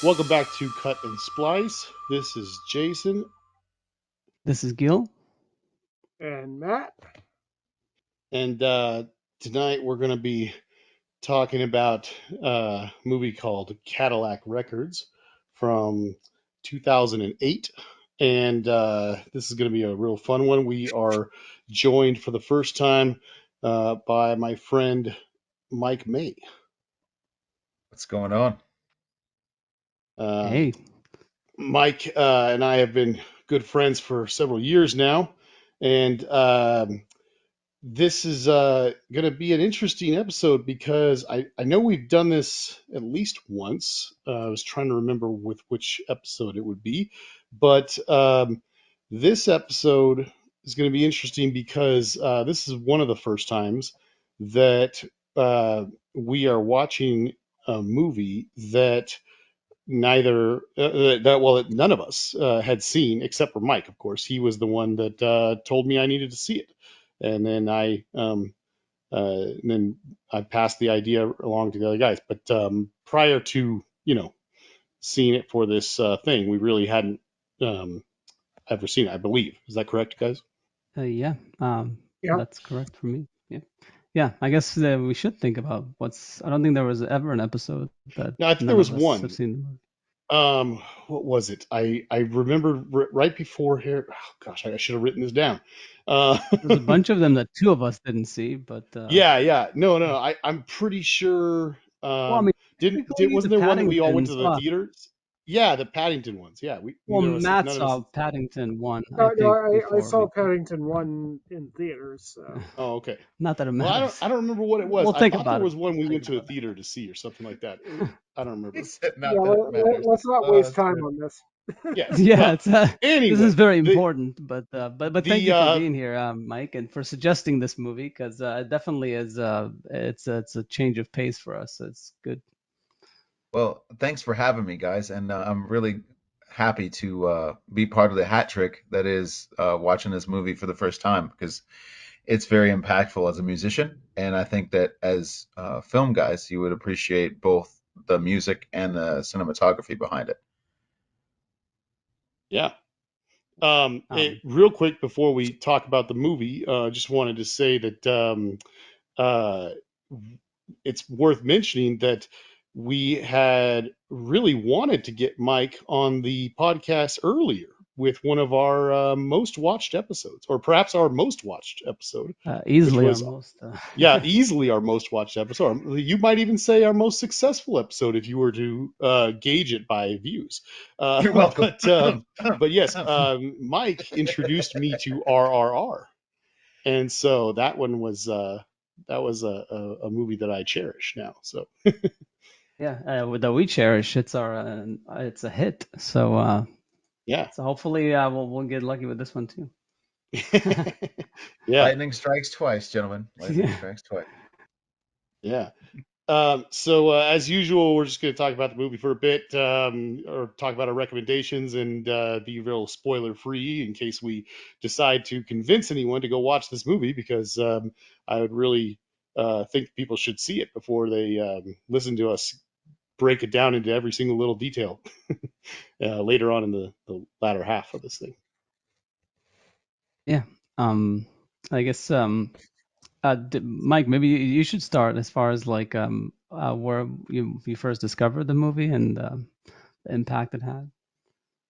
Welcome back to Cut and Splice. This is Jason, This is Gil. And Matt, and tonight we're going to be talking about a movie called Cadillac Records from 2008. And this is going to be a real fun one. We are joined for the first time by my friend Mike Maye. What's going on? Uh, Hey. Mike and I have been good friends for several years now. And this is going to be an interesting episode because I know we've done this at least once. I was trying to remember with which episode it would be, but this episode is going to be interesting because this is one of the first times that uh, we are watching a movie that neither that well that none of us had seen except for Mike. Of course, he was the one that told me I needed to see it, and then I passed the idea along to the other guys. But prior to seeing it for this thing, we really hadn't um, ever seen it. I believe, is that correct, guys? Yeah. yeah, That's correct for me. Yeah. Yeah. I guess we should think about what's. I don't think there was ever an episode that No, I think there none was of us have one. seen the movie. What was it? I remember right before here. Oh, gosh, I should have written this down. There's a bunch of them that two of us didn't see, but Yeah. No. I'm pretty sure. well, I mean, Didn't technically the wasn't there one that we all went Paddington to the saw. theaters? Yeah, the Paddington ones. Yeah, we Well, neither of us Matt none of us. saw Paddington one, I no, think, I before saw me. Paddington 1 in theaters, so. Oh, okay. Not that it Well, matters. I don't remember what it was. We'll I think thought there about it. was one we Think went to a about theater to see or something like that. it. I don't He remember. said Yeah, not that it matters. let's not Oh, waste that's time good. on this. Yes. Yeah, Well, it's this is anyway, very important, but thank the you for being here, Mike, and for suggesting this movie because it definitely is it's a change of pace for us. So it's good. Well, thanks for having me, guys, and I'm really happy to be part of the hat trick that is watching this movie for the first time because it's very impactful as a musician, and I think that as film guys, you would appreciate both the music and the cinematography behind it. yeah. Um, Real quick before we talk about the movie, just wanted to say that uh, it's worth mentioning that we had really wanted to get Mike on the podcast earlier with one of our most watched episodes, or perhaps our most watched episode, which easily was, almost. yeah, easily our most watched episode. You might even say our most successful episode if you were to gauge it by views. Uh, You're welcome. but um, but yes, Mike introduced me to RRR, and so that was a movie that I cherish now. So Yeah, that we cherish. It's a hit. So yeah, so hopefully we'll get lucky with this one too. yeah, Lightning strikes twice, gentlemen. Lightning Yeah. strikes twice. yeah. So as usual, we're just going to talk about the movie for a bit, or talk about our recommendations, and be real spoiler free in case we decide to convince anyone to go watch this movie, because I would really think people should see it before they listen to us break it down into every single little detail later on in the latter half of this thing. Yeah. Um, I guess Mike, maybe you should start as far as like where you first discovered the movie and the impact it had.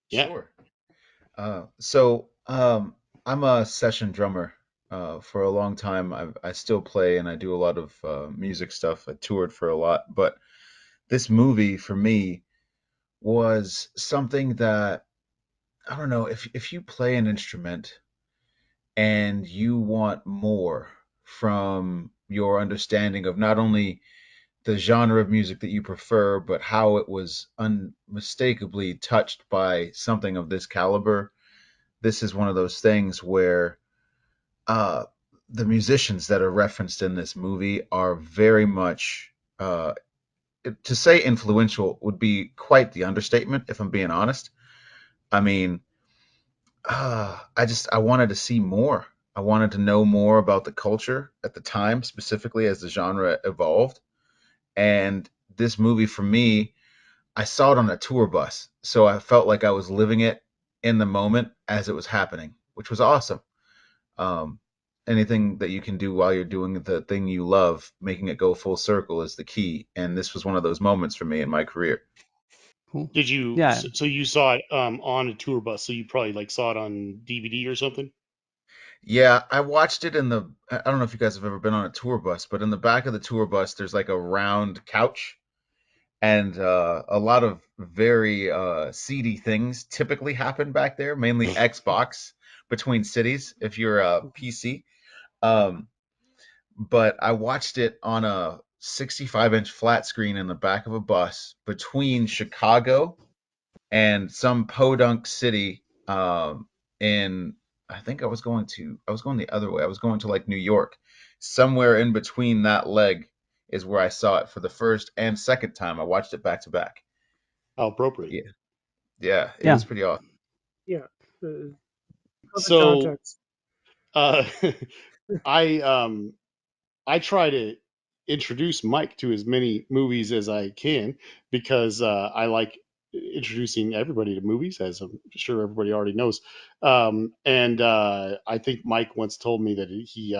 Yeah, Sure. So I'm a session drummer. For a long time, I still play and I do a lot of music stuff. I toured for a lot, but this movie for me was something that I don't know if you play an instrument and you want more from your understanding of not only the genre of music that you prefer, but how it was unmistakably touched by something of this caliber. This is one of those things where uh, the musicians that are referenced in this movie are very much to say influential would be quite the understatement if I'm being honest. I mean, I wanted to see more. I wanted to know more about the culture at the time, specifically as the genre evolved. And this movie for me I saw it on a tour bus, so I felt like I was living it in the moment as it was happening, which was awesome. Um, Anything that you can do while you're doing the thing you love, making it go full circle is the key. And this was one of those moments for me in my career. Cool. Did you? Yeah. So you saw it on a tour bus, so you probably like saw it on DVD or something. Yeah, I watched it in the. I don't know if you guys have ever been on a tour bus, but in the back of the tour bus, there's like a round couch, and a lot of very seedy things typically happen back there, mainly Xbox between cities if you're a PC. Um, but I watched it on a 65-inch flat screen in the back of a bus between Chicago and some podunk city in I think I was going the other way. I was going to like New York. Somewhere in between that leg is where I saw it for the first and second time. I watched it back to back. How appropriate. Yeah. Yeah, it Yeah. was pretty awesome. Yeah, perfect So context. uh, I I try to introduce Mike to as many movies as I can because I like introducing everybody to movies, as I'm sure everybody already knows. And I think Mike once told me that he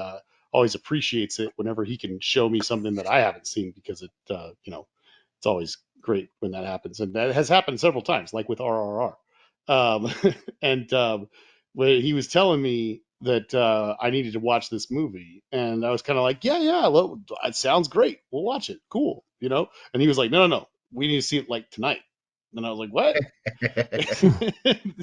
always appreciates it whenever he can show me something that I haven't seen because it's always great when that happens, and that has happened several times, like with RRR. And when he was telling me that I needed to watch this movie, and I was kind of like, yeah, yeah, well, it sounds great. We'll watch it. Cool, you know. And he was like, no, no, no, we need to see it like tonight. And I was like, what?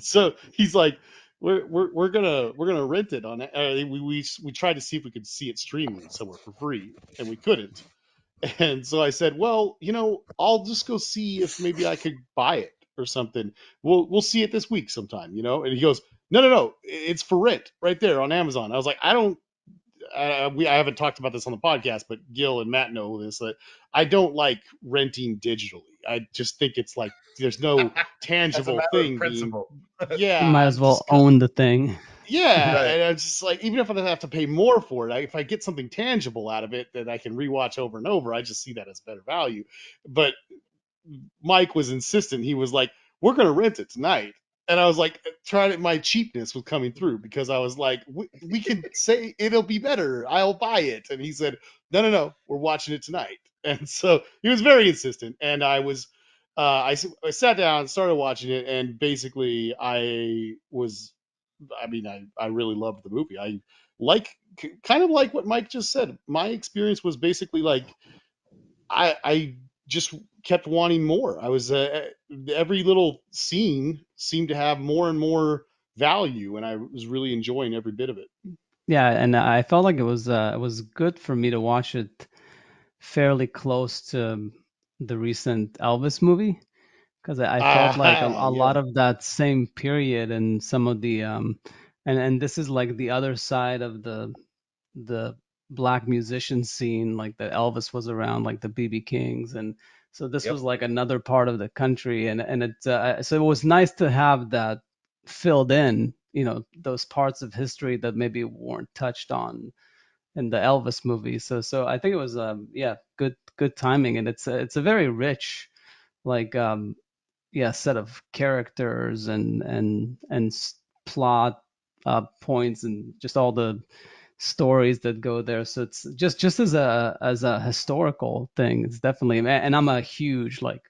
So he's like, we're gonna rent it on. We tried to see if we could see it streaming somewhere for free, and we couldn't. And so I said, well, I'll just go see if maybe I could buy it or something. We'll see it this week sometime. And he goes, no, no, no, it's for rent right there on Amazon. I was like, I haven't talked about this on the podcast, but Gil and Matt know this, that I don't like renting digitally. I just think it's like there's no As a tangible matter of thing being. principle. You Yeah, might as I'm well just kind of. own the thing. Yeah, Right. and I'm just like, even if I have to pay more for it, if I get something tangible out of it that I can rewatch over and over, I just see that as better value. But Mike was insistent. He was like, "We're going to rent it tonight," and I was like, trying to, my cheapness was coming through because I was like, "We can say it'll be better. I'll buy it," and he said, "No, no, no, we're watching it tonight." And so he was very insistent, and I sat down, started watching it, and basically I really loved the movie. I like kind of like what Mike just said. My experience was basically like I just kept wanting more. I was every little scene seemed to have more and more value, and I was really enjoying every bit of it. Yeah, and I felt like it was good for me to watch it fairly close to the recent Elvis movie because I felt like a lot Yeah, of that same period and some of the and this is like the other side of the black musician scene, like that Elvis was around, like the BB Kings, and so this was Yep. like another part of the country, and it so it was nice to have that filled in, those parts of history that maybe weren't touched on in the Elvis movie. So I think it was yeah, good timing, and it's a very rich like yeah, set of characters and plot points and just all the stories that go there. So it's just as a historical thing, it's definitely, and I'm a huge like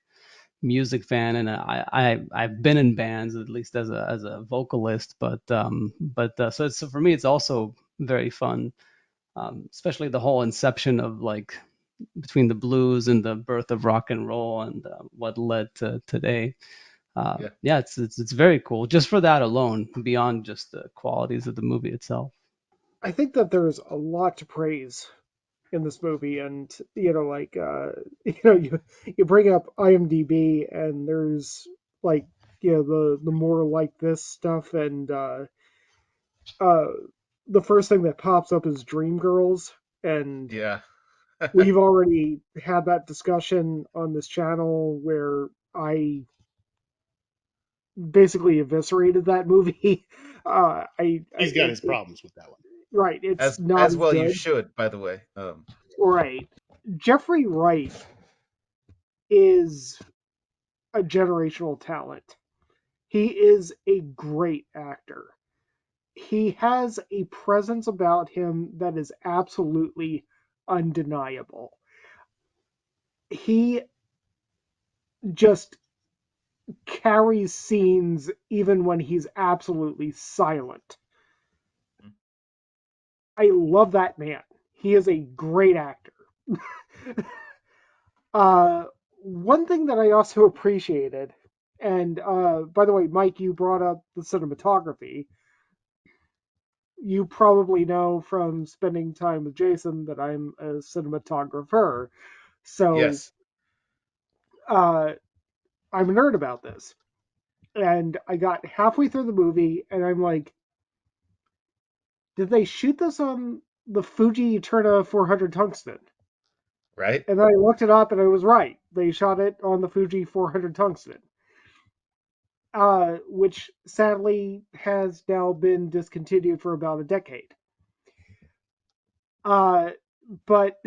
music fan, and I've been in bands at least as a vocalist, but so for me it's also very fun, especially the whole inception of like between the blues and the birth of rock and roll and what led to today. Yeah. Yeah, it's very cool just for that alone, beyond just the qualities of the movie itself. I think that there's a lot to praise in this movie, and like you bring up IMDb, and there's like the more like this stuff, and uh, the first thing that pops up is Dreamgirls, and Yeah. we've already had that discussion on this channel where I basically eviscerated that movie. he's got his problems with that one. Right, it's not As as well you good. should, by the way. Right, Jeffrey Wright is a generational talent. He is a great actor. He has a presence about him that is absolutely undeniable. He just carries scenes even when he's absolutely silent. I love that man. He is a great actor. uh, One thing that I also appreciated, and by the way, Mike, you brought up the cinematography. You probably know from spending time with Jason that I'm a cinematographer. So Yes. uh, I'm a nerd about this. And I got halfway through the movie and I'm like, did they shoot this on the Fuji Eterna 400 tungsten? Right. And then I looked it up and I was right. They shot it on the Fuji 400 tungsten, which sadly has now been discontinued for about a decade. Uh, but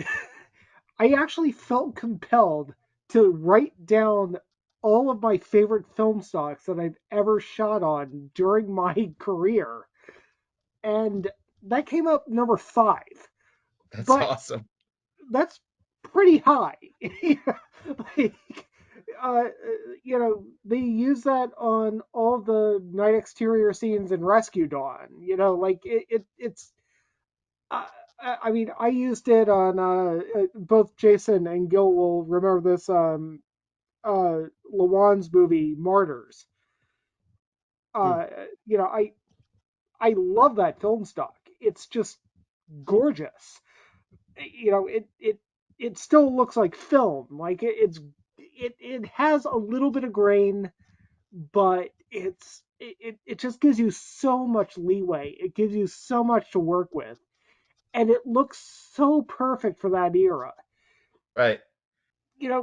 I actually felt compelled to write down all of my favorite film stocks that I've ever shot on during my career. And that came up number 5. That's But awesome. that's pretty high. Like, uh, they use that on all the night exterior scenes in Rescue Dawn. Like it's. Uh, I mean, I used it on both Jason and Gil will remember this. Lawan's movie Martyrs. Hmm. Uh, I love that film stock. It's just gorgeous. It still looks like film. Like it has a little bit of grain, but it just gives you so much leeway. It gives you so much to work with, and it looks so perfect for that era. Right.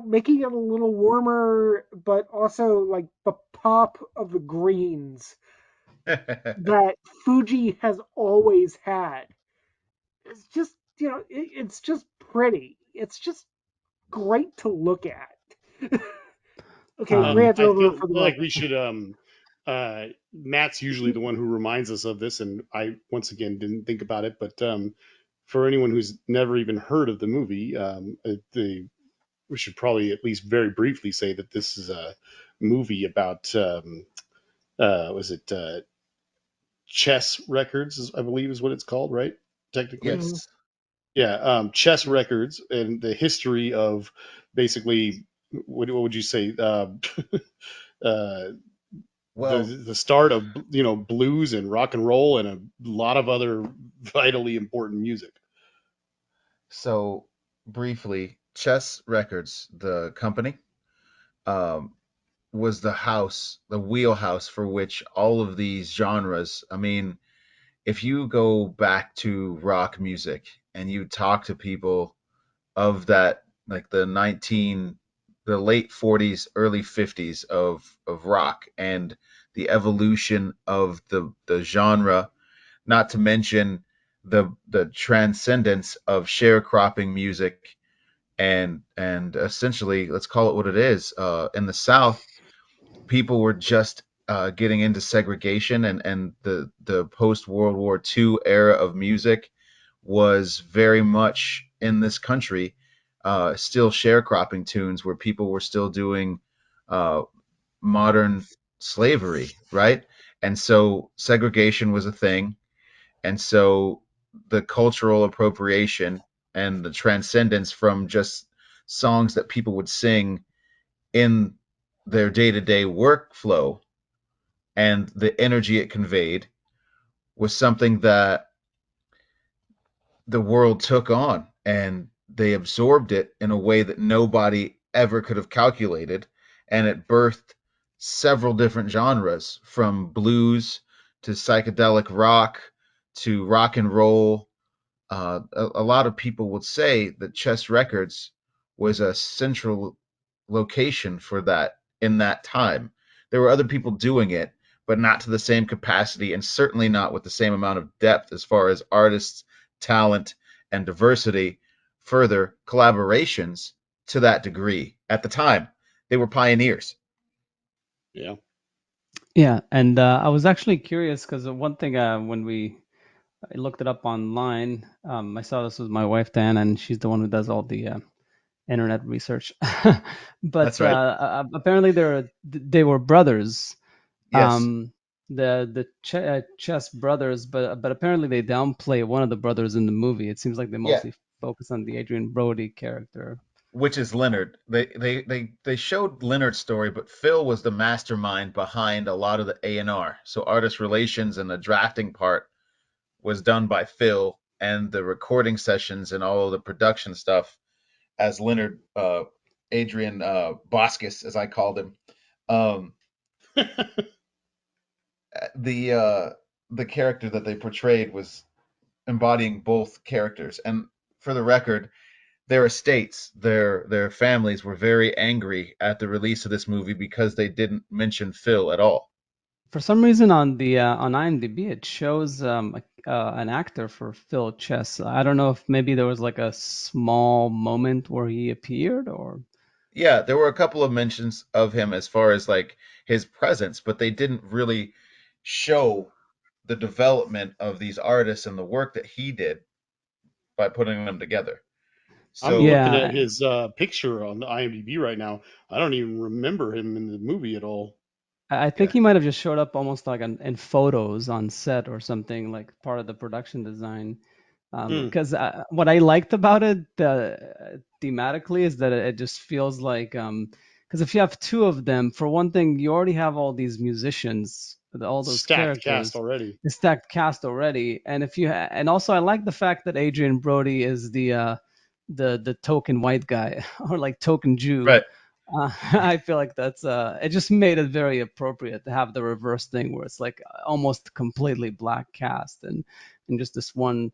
Making it a little warmer, but also like the pop of the greens that Fuji has always had. It's just, it's just pretty. It's just great to look at. Okay, Um, rant I over feel for the like moment. we should Matt's usually the one who reminds us of this, and I once again didn't think about it, but for anyone who's never even heard of the movie, the we should probably at least very briefly say that this is a movie about was it Chess Records, I believe is what it's called, right? Technically, Mhm. Yes. yeah, Chess Records and the history of basically what would you say? Uh, Well, the start of blues and rock and roll and a lot of other vitally important music. so briefly, Chess Records, the company, um, was the house, the wheelhouse for which all of these genres. I mean, if you go back to rock music and you talk to people of that, like the late 40s, early 50s of rock and the evolution of the genre, not to mention the transcendence of sharecropping music and essentially, let's call it what it is. In the South, people were just getting into segregation, and the post World War II era of music was very much in this country, still sharecropping tunes where people were still doing uh, modern slavery, right? And so segregation was a thing, and so the cultural appropriation and the transcendence from just songs that people would sing in their day-to-day workflow and the energy it conveyed was something that the world took on, and they absorbed it in a way that nobody ever could have calculated, and it birthed several different genres from blues to psychedelic rock to rock and roll. A lot of people would say that Chess Records was a central location for that in that time. There were other people doing it, but not to the same capacity, and certainly not with the same amount of depth as far as artists, talent, and diversity. Further, collaborations to that degree. At the time, they were pioneers. Yeah. Yeah, and I was actually curious because one thing when I looked it up online, I saw this with my wife Dan, and she's the one who does all the internet research. That's But right. apparently they were brothers, Yes. the Chess brothers, but apparently they downplay one of the brothers in the movie. It seems like they Yeah. mostly focus on the Adrian Brody character. Which is Leonard. They showed Leonard's story, but Phil was the mastermind behind a lot of the A&R. So artist relations and the drafting part was done by Phil, and the recording sessions and all of the production stuff as Leonard, Adrian Boscus, as I called him. Um, the uh, the character that they portrayed was embodying both characters. And for the record, their estates, their families were very angry at the release of this movie because they didn't mention Phil at all. For some reason on IMDb it shows an actor for Phil Chess. I don't know if maybe there was like a small moment where he appeared or Yeah, there were a couple of mentions of him as far as like his presence, but they didn't really show the development of these artists and the work that he did by putting them together. I'm So, looking at yeah. his picture on the IMDb right now. I don't even remember him in the movie at all. I think yeah, he might have just showed up almost like in photos on set or something, like part of the production design. Hmm. Because what I liked about it thematically is that it just feels like because if you have two of them, for one thing, you already have all these musicians, all those Stacked cast characters, already. the stacked cast already, and if you and also I like the fact that Adrian Brody is the token white guy or like token Jew. right. I feel like that's it just made it very appropriate to have the reverse thing where it's like almost completely black cast and just this one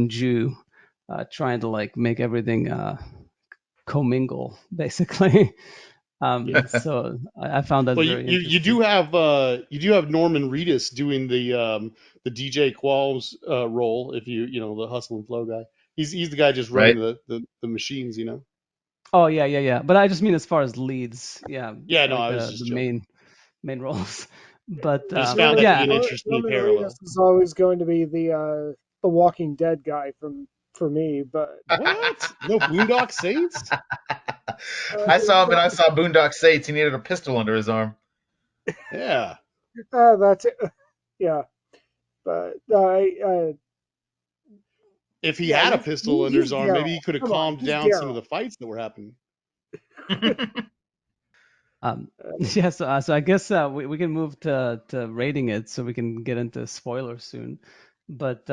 Jew trying to like make everything commingle basically. Yeah. So I found that Well, very you interesting. do have Norman Reedus doing the DJ Qualls role. If the Hustle and Flow guy. He's the guy just running Right. the machines. Oh yeah. But I just mean as far as leads, yeah, Yeah. No, like I was the just joking. main roles. But I just found but that to be yeah, an interesting Norman parallel. Reedus is always going to be the Walking Dead guy from for me, but What? No Boondock Saints? I saw him and no, I saw Boondock Saints. He needed a pistol under his arm. Yeah. that's it. Yeah, but If he yeah, had a pistol under his he's arm, maybe Daryl. he could have Come on, calmed he's down some of Daryl. the fights that were happening. yeah. So I guess we can move to rating it, so we can get into spoilers soon. But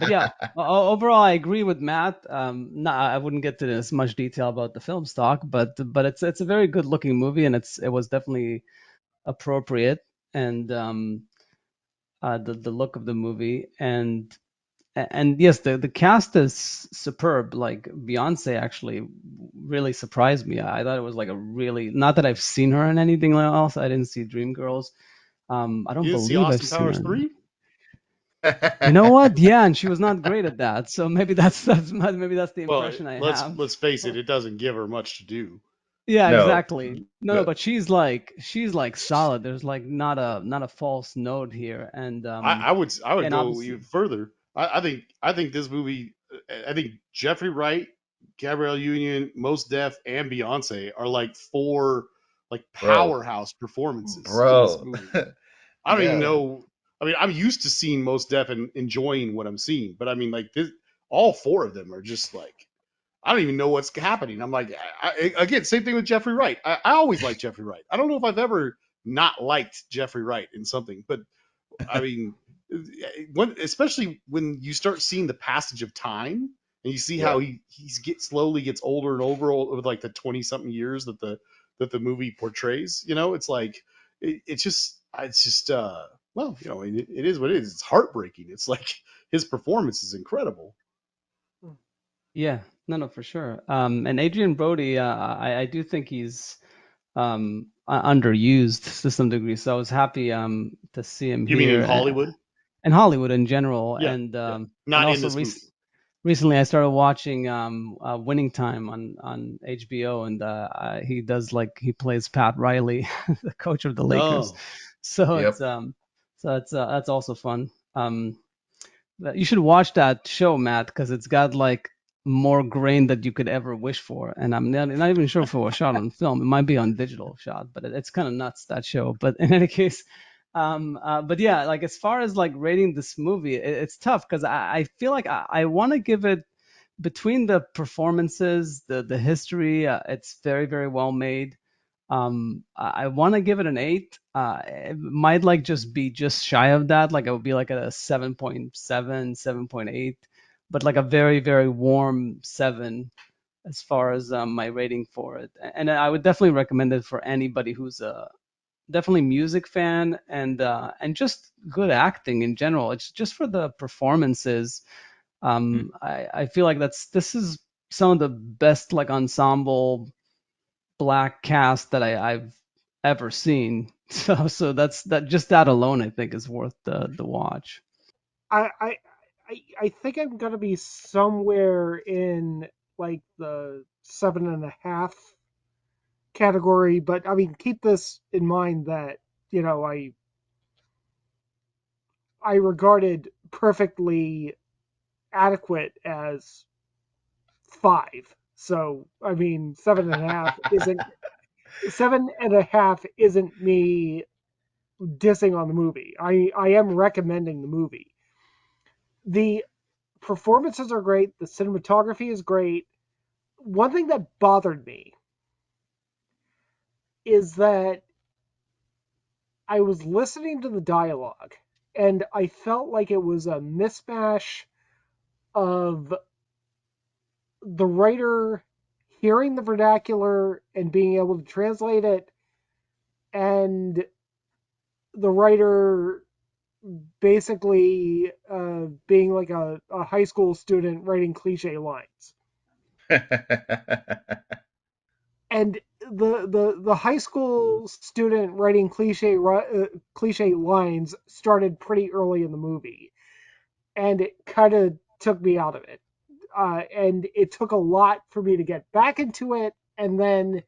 yeah, overall I agree with Matt. No, I wouldn't get to as much detail about the film stock, but it's a very good looking movie, and it was definitely appropriate, and the look of the movie, and yes, the cast is superb. Like Beyonce actually really surprised me. I thought it was like a really, not that I've seen her in anything else. I didn't see Dreamgirls. I don't You didn't see believe I've Austin seen Powers her. 3? You know what? Yeah, and she was not great at that. So maybe maybe that's the Well, impression I let's have. let's face it, it doesn't give her much to do. Yeah, No, exactly. No, but but she's like solid. There's like not a false note here, I would and go obviously, even further. I think this movie. I think Jeffrey Wright, Gabrielle Union, Mos Def, and Beyonce are like four like bro, powerhouse performances in this bro, movie. I don't even yeah, know. I mean, I'm used to seeing Mos Def and enjoying what I'm seeing, but I mean, like this, all four of them are just like I don't even know what's happening. I'm like, again, same thing with Jeffrey Wright. I always like Jeffrey Wright. I don't know if I've ever not liked Jeffrey Wright in something, but I mean, especially when you start seeing the passage of time and you see how yeah. slowly gets older and older over like the 20 something years that the movie portrays. It's like it's just well, it is what it is. It's heartbreaking. It's like his performance is incredible. yeah, no, for sure. And Adrian Brody, I do think he's underused to some degree. So I was happy to see him You mean here in Hollywood? and Hollywood in general, Yeah, yeah. and Not in also this movie. recently I started watching Winning Time on HBO, and he does like he plays Pat Riley, the coach of the Lakers. Oh, So Yep. it's that's also fun. But you should watch that show, Matt, because it's got like more grain that you could ever wish for. And I'm not even sure if it was shot on film. It might be on digital shot, but it's kind of nuts, that show. But in any case, but yeah, like as far as like rating this movie, it's tough because I feel like I want to give it between the performances, the history. It's very very well made. I want to give it an 8. It might like just be just shy of that. Like it would be like a 7.7, 7.8, but like a very, very warm 7 as far as my rating for it. And I would definitely recommend it for anybody who's a definitely music fan and just good acting in general. It's just for the performances. Mm. I feel like this is some of the best like ensemble black cast that I've ever seen. So that's that. Just that alone, I think, is worth the watch. I I I think I'm gonna be somewhere in like the 7.5 category, but I mean, keep this in mind that you know I regarded perfectly adequate as 5. So I mean, 7.5 isn't me dissing on the movie. I am recommending the movie. The performances are great. The cinematography is great. One thing that bothered me is that I was listening to the dialogue and I felt like it was a mismatch of the writer hearing the vernacular and being able to translate it, and the writer basically being like a high school student writing cliche lines. And the high school student writing cliche lines started pretty early in the movie, and it kind of took me out of it. And it took a lot for me to get back into it, and then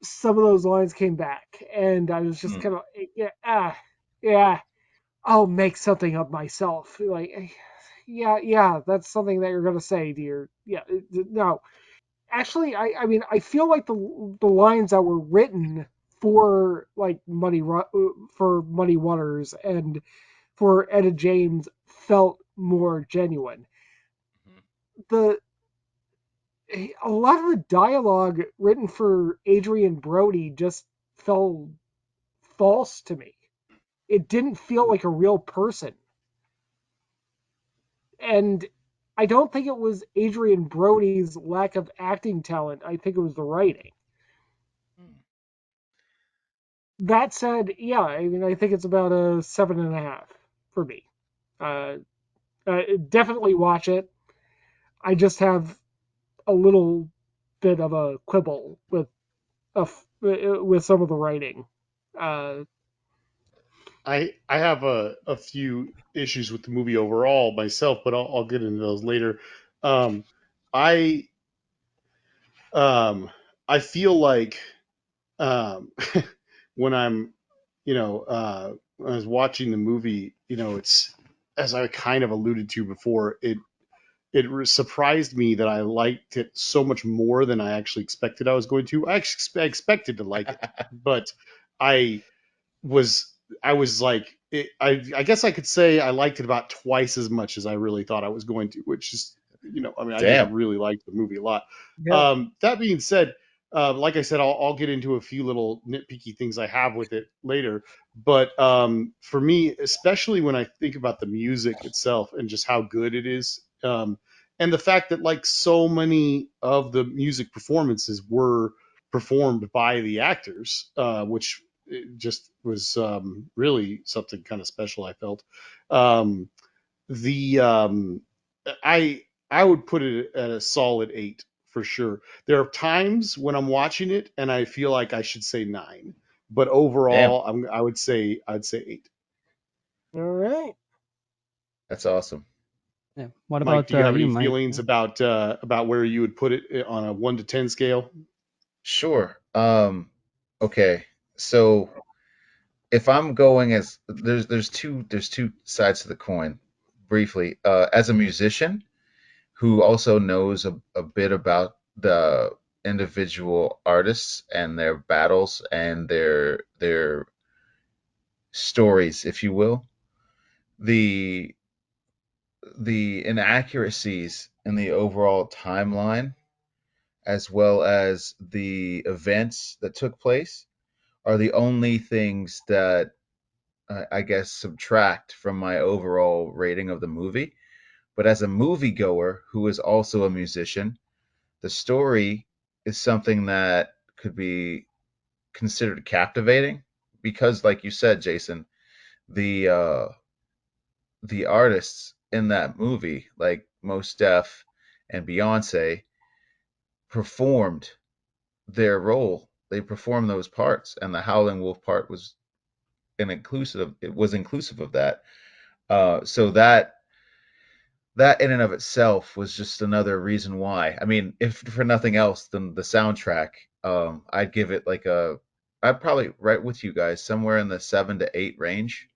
some of those lines came back, and I was just Mm. kind of yeah, I'll make something of myself. Like yeah, that's something that you're gonna say, dear. Yeah, no, actually, I mean, I feel like the lines that were written for like for Muddy Waters and for Etta James felt more genuine. The A lot of the dialogue written for Adrian Brody just felt false to me. It didn't feel like a real person. And I don't think it was Adrian Brody's lack of acting talent. I think it was the writing. That said, yeah, I mean, I think it's about a 7.5 for me. Uh, Definitely watch it. I just have a little bit of a quibble with some of the writing. Uh, I have a few issues with the movie overall myself, but I'll get into those later. Um, I um, I feel like um, when I'm, when I was watching the movie, it's as I kind of alluded to before, it surprised me that I liked it so much more than I actually expected I was going to. I actually expected to like it, but I was I was like I guess I could say I liked it about twice as much as I really thought I was going to, which is I mean I just Damn. really liked the movie a lot. yeah, That being said, like I said, I'll get into a few little nitpicky things I have with it later. But for me, especially when I think about the music itself and just how good it is, and the fact that like so many of the music performances were performed by the actors, which it just was really something kind of special. I felt the I would put it at a solid 8 for sure. There are times when I'm watching it and I feel like I should say 9, but Damn. overall I'd say 8. all right. That's awesome. Yeah. What Mike, about do you have you, any Mike? feelings about where you would put it on a 1 to 10 scale? Sure. Okay. So if I'm going as there's two sides to the coin. Briefly, as a musician who also knows a bit about the individual artists and their battles and their stories, if you will, the the inaccuracies in the overall timeline as well as the events that took place are the only things that I guess subtract from my overall rating of the movie. But as a moviegoer who is also a musician, the story is something that could be considered captivating because, like you said, Jason, the artists in that movie, like Mos Def and Beyonce, performed their role. They performed those parts, and the Howling Wolf part was an inclusive. It was inclusive of that. So that in and of itself was just another reason why. I mean, if for nothing else than the soundtrack, I'd give it like a. I'd probably right with you guys somewhere in the 7 to 8 range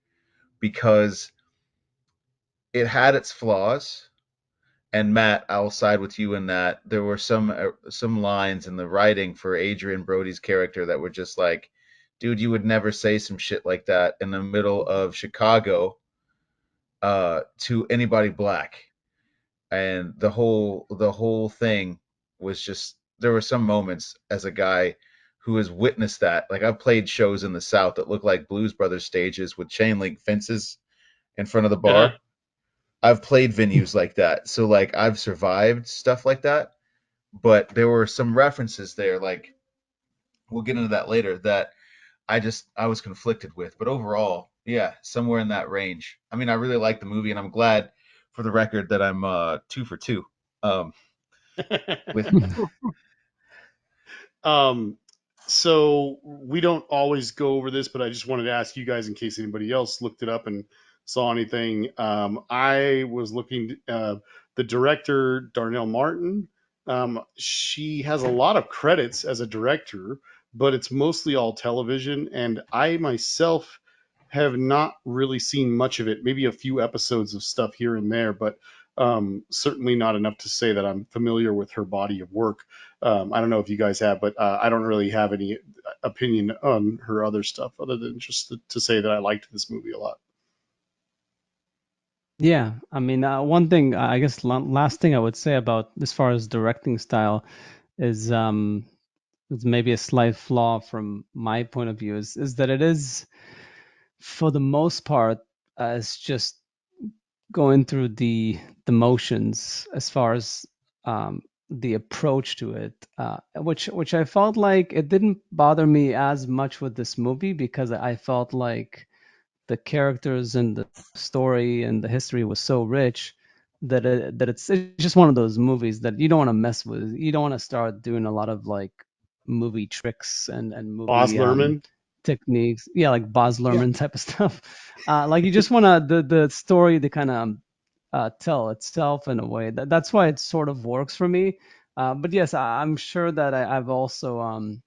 because it had its flaws. And Matt, I'll side with you in that there were some lines in the writing for Adrian Brody's character that were just like, dude, you would never say some shit like that in the middle of Chicago to anybody black. And the whole thing was just there were some moments as a guy who has witnessed that. Like I've played shows in the South that look like Blues Brothers stages with chain link fences in front of the bar. I've played venues like that. So like I've survived stuff like that, but there were some references there like we'll get into that later that I was conflicted with. But overall, yeah, somewhere in that range. I mean, I really like the movie and I'm glad for the record that I'm 2 for 2. Um with Um, so we don't always go over this, but I just wanted to ask you guys in case anybody else looked it up and saw anything. I was looking, the director, Darnell Martin, she has a lot of credits as a director, but it's mostly all television. And I myself have not really seen much of it, maybe a few episodes of stuff here and there, but certainly not enough to say that I'm familiar with her body of work. I don't know if you guys have, but I don't really have any opinion on her other stuff other than just to say that I liked this movie a lot. Yeah, I mean, one thing I guess last thing I would say about as far as directing style is it's maybe a slight flaw from my point of view is that it is for the most part it's just going through the motions as far as the approach to it, which I felt like it didn't bother me as much with this movie because I felt like the characters and the story and the history was so rich that it's just one of those movies that you don't want to mess with. You don't want to start doing a lot of like movie tricks and Boz movie Lerman. techniques. Yeah, like Baz Yeah. Luhrmann type of stuff. Like you just want to the story to kind of tell itself in a way. That's why it sort of works for me. But yes, I'm sure that I've also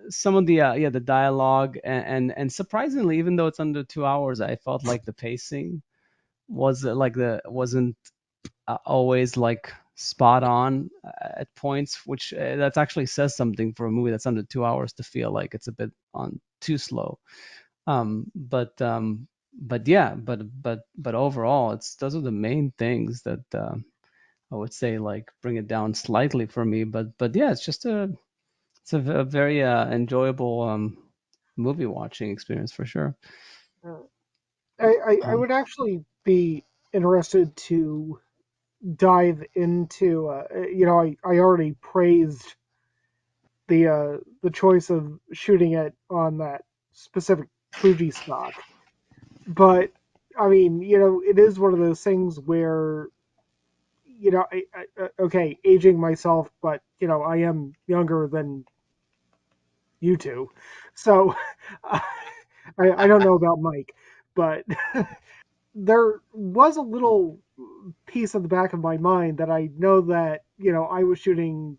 some of the yeah the dialogue and surprisingly, even though it's under 2 hours, I felt like the pacing was like the wasn't always like spot on at points, which that's actually says something for a movie that's under 2 hours to feel like it's a bit on too slow. But yeah, but overall, it's those are the main things that I would say like bring it down slightly for me. But yeah, it's a very enjoyable movie watching experience for sure. Uh, I Um, would actually be interested to dive into, I already praised the choice of shooting it on that specific Fuji stock, but I mean, it is one of those things where, okay, aging myself, but I am younger than you two, so I don't know about Mike, but there was a little piece in the back of my mind that I know that I was shooting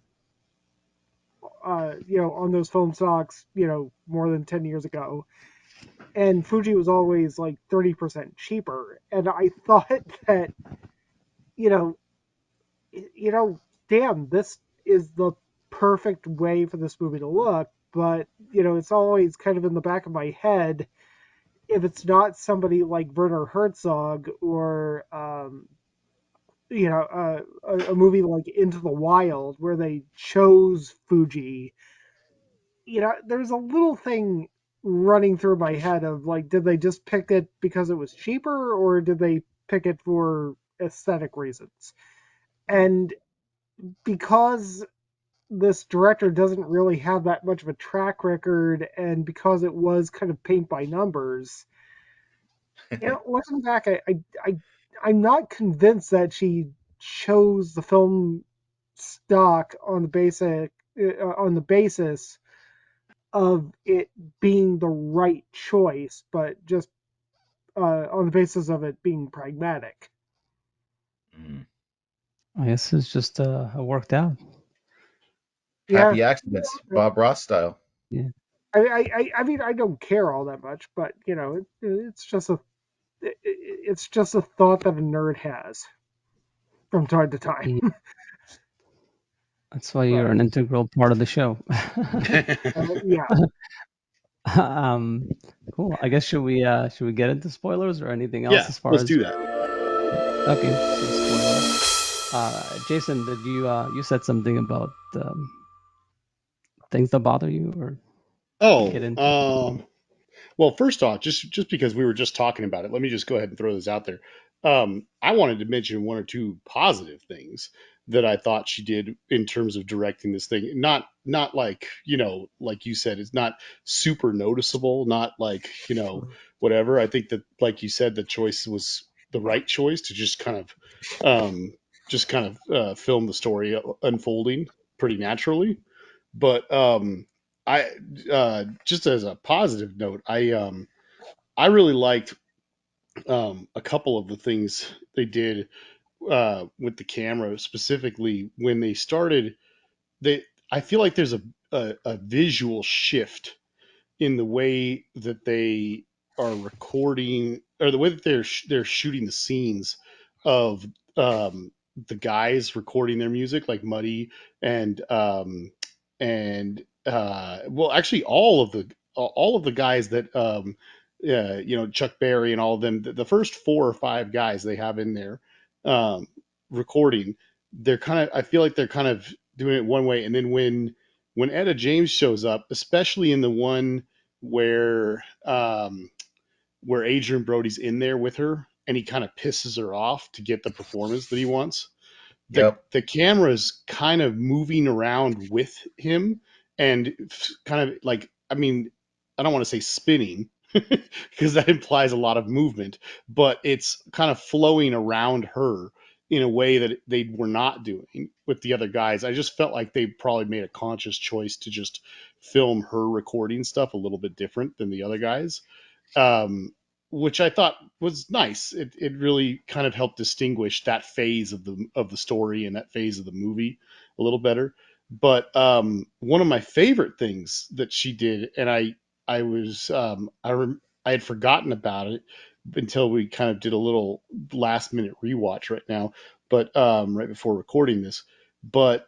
on those foam stocks more than 10 years ago, and Fuji was always like 30% cheaper, and I thought that you know you know damn, this is the perfect way for this movie to look, but it's always kind of in the back of my head, if it's not somebody like Werner Herzog or a movie like Into the Wild where they chose Fuji. There's a little thing running through my head of like, did they just pick it because it was cheaper, or did they pick it for aesthetic reasons? And because this director doesn't really have that much of a track record, and because it was kind of paint by numbers, looking back, I'm not convinced that she chose the film stock on the basis of it being the right choice, but just on the basis of it being pragmatic. Mm. I guess it's just worked out. Yeah, Happy accidents, Bob Ross style. Yeah. I mean, I don't care all that much, but it's just a thought that a nerd has from time to time. Yeah. That's why you're But an integral part of the show. yeah, um, cool. I guess should we get into spoilers or anything else Yeah, as far let's as do that. okay, so spoilers. Jason, did you said something about things that bother you or get Oh, into? well, first off, just because we were just talking about it, let me just go ahead and throw this out there. I wanted to mention one or two positive things that I thought she did in terms of directing this thing. Not like like you said, it's not super noticeable. Not like whatever. I think that, like you said, the choice was the right choice to just kind of film the story unfolding pretty naturally. But I just as a positive note, I really liked a couple of the things they did with the camera, specifically when they started. They I feel like there's a visual shift in the way that they are recording, or the way that they're shooting the scenes of the guys recording their music, like Muddy and well, actually all of the guys that Chuck Berry and all of them, the first four or five guys they have in there um, recording, I feel like they're kind of doing it one way, and then when Etta James shows up, especially in the one where where Adrian Brody's in there with her and he kind of pisses her off to get the performance that he wants, Yep. the camera's kind of moving around with him and kind of like, I mean, I don't want to say spinning because that implies a lot of movement, but it's kind of flowing around her in a way that they were not doing with the other guys. I just felt like they probably made a conscious choice to just film her recording stuff a little bit different than the other guys, um, which I thought was nice. It really kind of helped distinguish that phase of the story and that phase of the movie a little better. But one of my favorite things that she did, and I was I had forgotten about it until we kind of did a little last minute rewatch right now, but right before recording this. But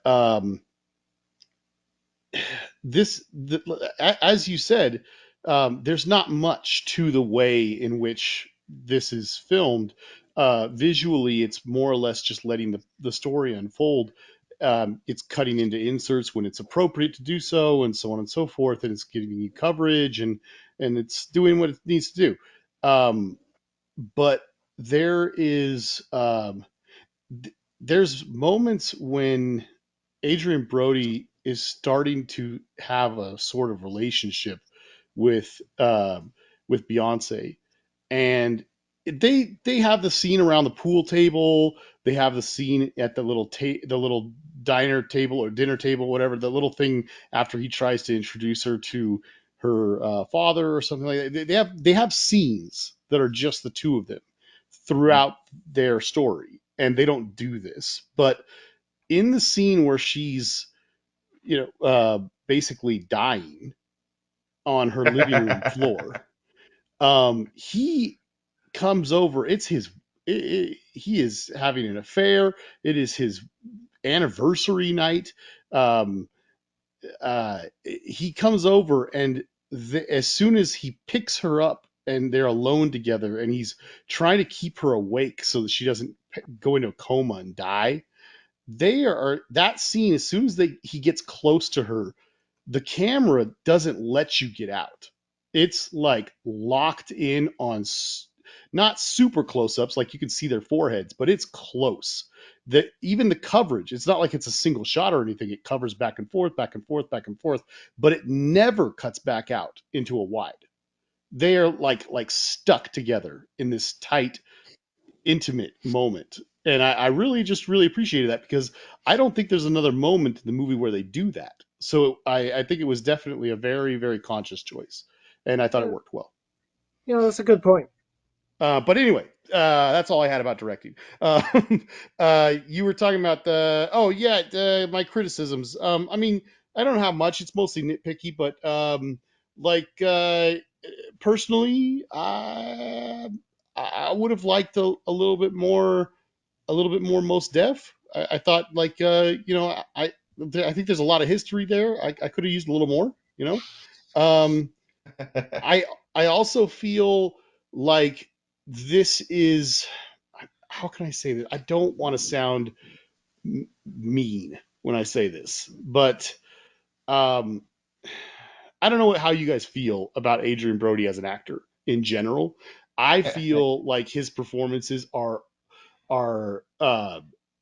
as you said, there's not much to the way in which this is filmed. Visually, it's more or less just letting the story unfold. It's cutting into inserts when it's appropriate to do so, and so on and so forth. And it's giving you coverage, and it's doing what it needs to do. But there is there's moments when Adrian Brody is starting to have a sort of relationship with Beyonce, and they have the scene around the pool table. They have the scene at the little diner table or dinner table, whatever, the little thing after he tries to introduce her to her father or something like that. They have scenes that are just the two of them throughout their story, and they don't do this. But in the scene where she's, basically dying on her living room floor, he comes over. It's his. He is having an affair. It is his anniversary night. Um, he comes over, and as soon as he picks her up and they're alone together, and he's trying to keep her awake so that she doesn't go into a coma and die, they are that scene. As soon as he gets close to her, the camera doesn't let you get out. It's like locked in on not super close ups, like you can see their foreheads, but it's close. That even the coverage, it's not like it's a single shot or anything. It covers back and forth, back and forth, back and forth, but it never cuts back out into a wide. They are like stuck together in this tight, intimate moment. And I really just really appreciated that, because I don't think there's another moment in the movie where they do that. So I think it was definitely a very, very conscious choice. And I thought it Yeah, worked well. that's a good point. But anyway, that's all I had about directing. You were talking about my criticisms. I mean, I don't have much. It's mostly nitpicky, but like personally, I would have liked a little bit more most def. I thought like I think there's a lot of history there. I could have used a little more. Um, I I also feel like this is, how can I say this? I don't want to sound mean when I say this, but um, I don't know how you guys feel about Adrian Brody as an actor in general. I feel like his performances are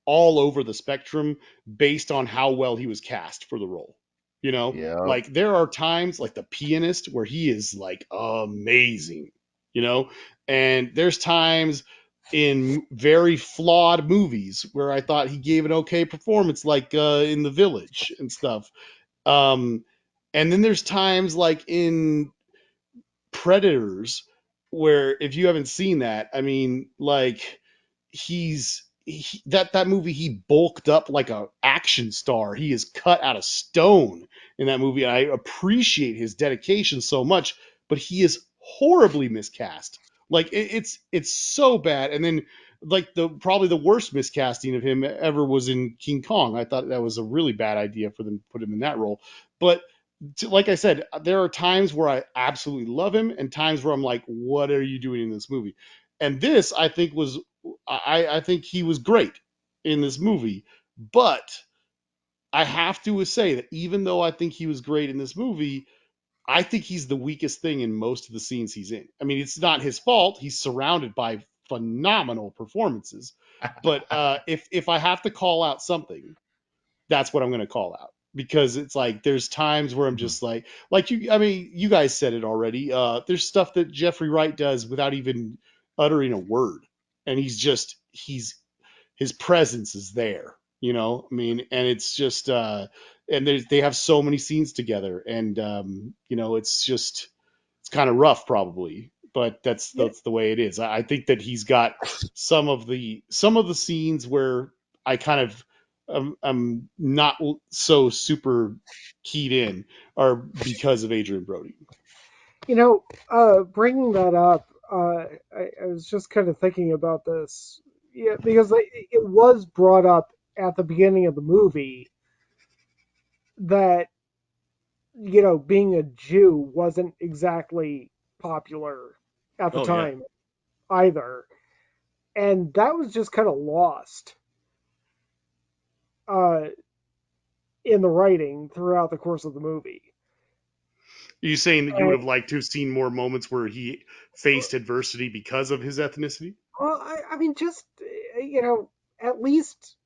all over the spectrum based on how well he was cast for the role. Yeah. Like there are times like the pianist where he is like amazing, you know, and there's times in very flawed movies where I thought he gave an okay performance, like in The Village and stuff. Um, and then there's times like in Predators, where if you haven't seen that, I mean, like that movie, he bulked up like a action star. He is cut out of stone in that movie. I appreciate his dedication so much, but he is horribly miscast. Like it's so bad. And then like the probably the worst miscasting of him ever was in King Kong. I thought that was a really bad idea for them to put him in that role. But like I said, there are times where I absolutely love him and times where I'm like, what are you doing in this movie? And this, I think, I think he was great in this movie. But I have to say that even though I think he was great in this movie, I think he's the weakest thing in most of the scenes he's in. I mean, it's not his fault. He's surrounded by phenomenal performances. But if I have to call out something, that's what I'm going to call out, because it's like there's times where I'm Mhm. just like you. I mean, you guys said it already. There's stuff that Jeffrey Wright does without even uttering a word, and he's his presence is there. I mean, and it's just and they have so many scenes together, and it's kind of rough probably, but that's Yeah, the way it is. I think that he's got some of the scenes where I kind of I'm not so super keyed in are because of Adrian Brody. bringing that up, I was just kind of thinking about this. Yeah, because it was brought up at the beginning of the movie that being a Jew wasn't exactly popular at the Oh yeah. time either, and that was just kind of lost uh, in the writing throughout the course of the movie. Are you saying that you would And have liked to have seen more moments where he faced adversity because of his ethnicity? well, I mean, just at least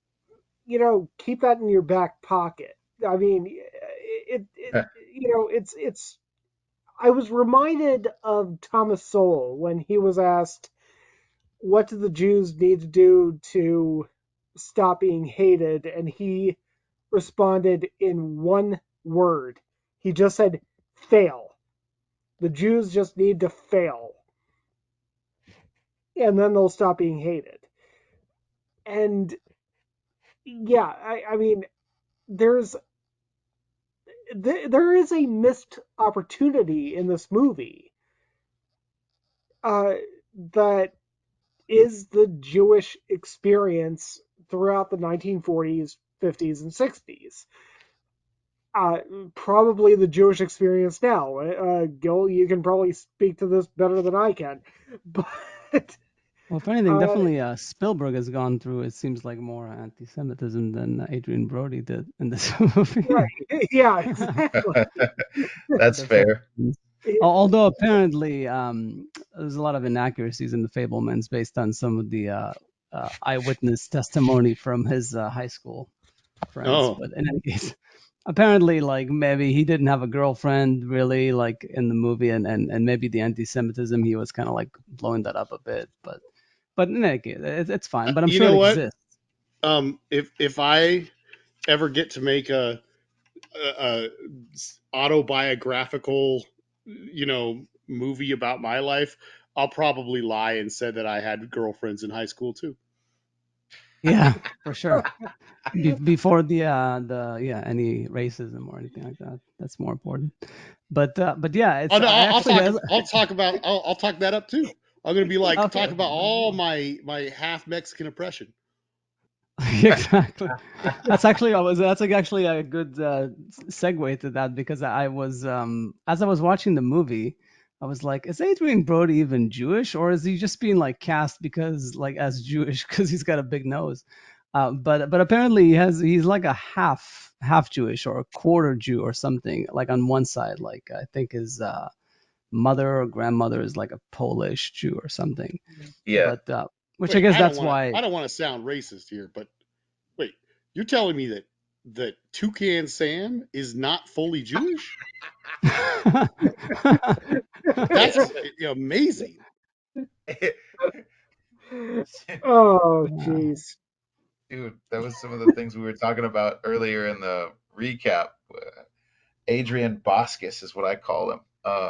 keep that in your back pocket. I mean, it's. I was reminded of Thomas Sowell when he was asked, "What do the Jews need to do to stop being hated?" And he responded in one word. He just said, "Fail." The Jews just need to fail. and then they'll stop being hated. And yeah, I mean, there's there is a missed opportunity in this movie uh, that is the Jewish experience throughout the 1940s, 50s, and 60s. Uh, Probably the Jewish experience now. Gil, you can probably speak to this better than I can, but Well, if anything, uh, definitely Spielberg has gone through, it seems like, more anti-Semitism than Adrian Brody did in this movie. right, yeah, exactly. For That's different fair. reasons. Although apparently there's a lot of inaccuracies in the Fablemans based on some of the eyewitness testimony from his high school friends. Oh, But in any case, apparently, like maybe he didn't have a girlfriend really, like in the movie, and maybe the anti-Semitism he was kind of like blowing that up a bit. But in any case, it's fine. But I'm you sure it know what? exists. If I ever get to make a autobiographical, movie about my life, I'll probably lie and say that I had girlfriends in high school too. Yeah, for sure. Before the yeah, any racism or anything like that. That's more important. But yeah, Oh it's no, I I'll actually talk. has I'll talk that up too. I'm gonna be like okay, talk about okay. all my half Mexican oppression. Exactly. That's like actually a good segue to that because I was as I was watching the movie, I was like, is Adrian Brody even Jewish or is he just being like cast because like as Jewish because he's got a big nose? But apparently he's like a half Jewish or a quarter Jew or something like on one side like I think his mother or grandmother is like a Polish Jew or something. Yeah. But which I Wait, guess that's why. I don't want to sound racist here, but wait, you're telling me that Toucan Sam is not fully Jewish? That's amazing. Oh, Yeah. jeez. Dude, that was some of the things we were talking about earlier in the recap. Adrian Boscus is what I call him.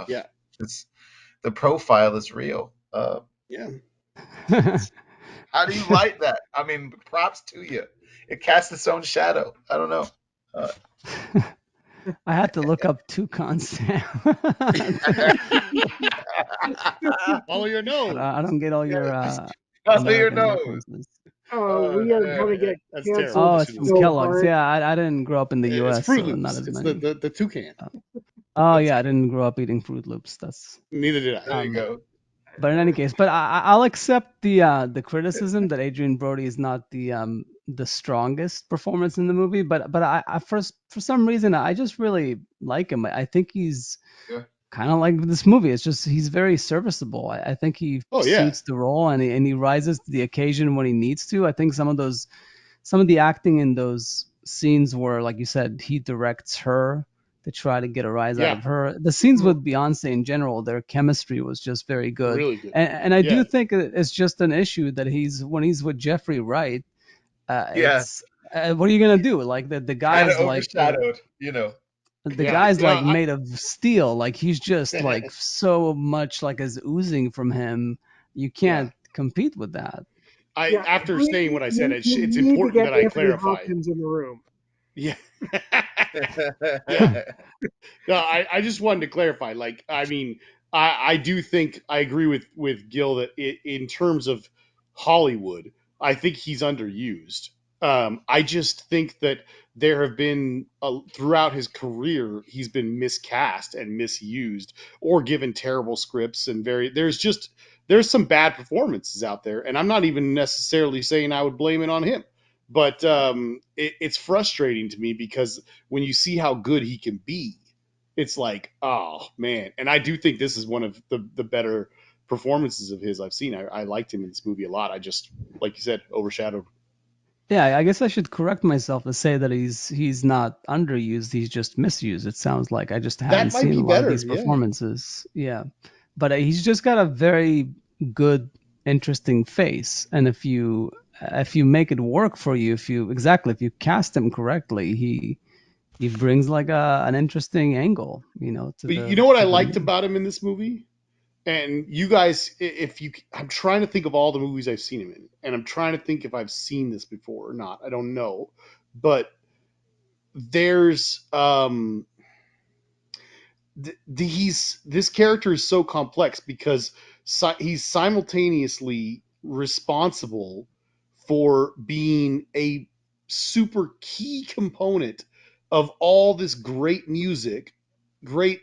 Yeah, It's the profile is real. yeah. How do you light that? I mean, props to you. It casts its own shadow. I don't know. Uh, I had to look up Toucan Sam. Follow your But nose. I don't get all your yes. Follow your American nose. references. We are Man. gonna get That's terrible. Oh, canceled I it's shouldn't from have said so that. Kellogg's. hard. Yeah, I didn't grow up in the It's U.S., Fruit so not Loops. as It's many. the toucan. Uh, oh That's yeah, I didn't grow up eating Fruit Loops. That's neither did I. There you um. go. But in any case, but I'll accept the criticism that Adrian Brody is not the strongest performance in the movie. But I first for some reason I just really like him. I think he's Yeah. kind of like this movie. It's just he's very serviceable. I think he Oh yeah, suits the role and he rises to the occasion when he needs to. I think some of the acting in those scenes where, like you said, he directs her to try to get a rise out yeah. of her. The scenes Mm. with Beyonce in general, their chemistry was just very good. Really good. And I Yeah, do think it's just an issue that he's when he's with Jeffrey Wright, Yeah. it's what are you gonna do? Like the Kind of guy's like overshadowed. the yeah. guy's like I made of steel. Like he's just like so much like is oozing from him. You yeah. can't compete with that. I Yeah, after saying what I said, you it's need to important get that I Anthony clarify. Hopkins in the room. Yeah, yeah. No, I just wanted to clarify. Like, I mean, I do think I agree with Gil that in terms of Hollywood, I think he's underused. I just think that there have been throughout his career, he's been miscast and misused, or given terrible scripts and there's some bad performances out there, and I'm not even necessarily saying I would blame it on him, but it's frustrating to me because when you see how good he can be, it's like, oh man. And I do think this is one of the better performances of his I've seen. I liked him in this movie a lot. I just, like you said, overshadowed. Yeah, I guess I should correct myself to say that he's not underused, he's just misused. It sounds like I just haven't That might seen be a lot of better. these Yeah. performances. Yeah. But he's just got a very good interesting face and if you make it work for you, if you cast him correctly, he brings like an interesting angle, But you know what I to the liked movie. about him in this movie? And you guys, if you, I'm trying to think of all the movies I've seen him in, and I'm trying to think if I've seen this before or not. I don't know, but there's he's this character is so complex because he's simultaneously responsible for being a super key component of all this great music, great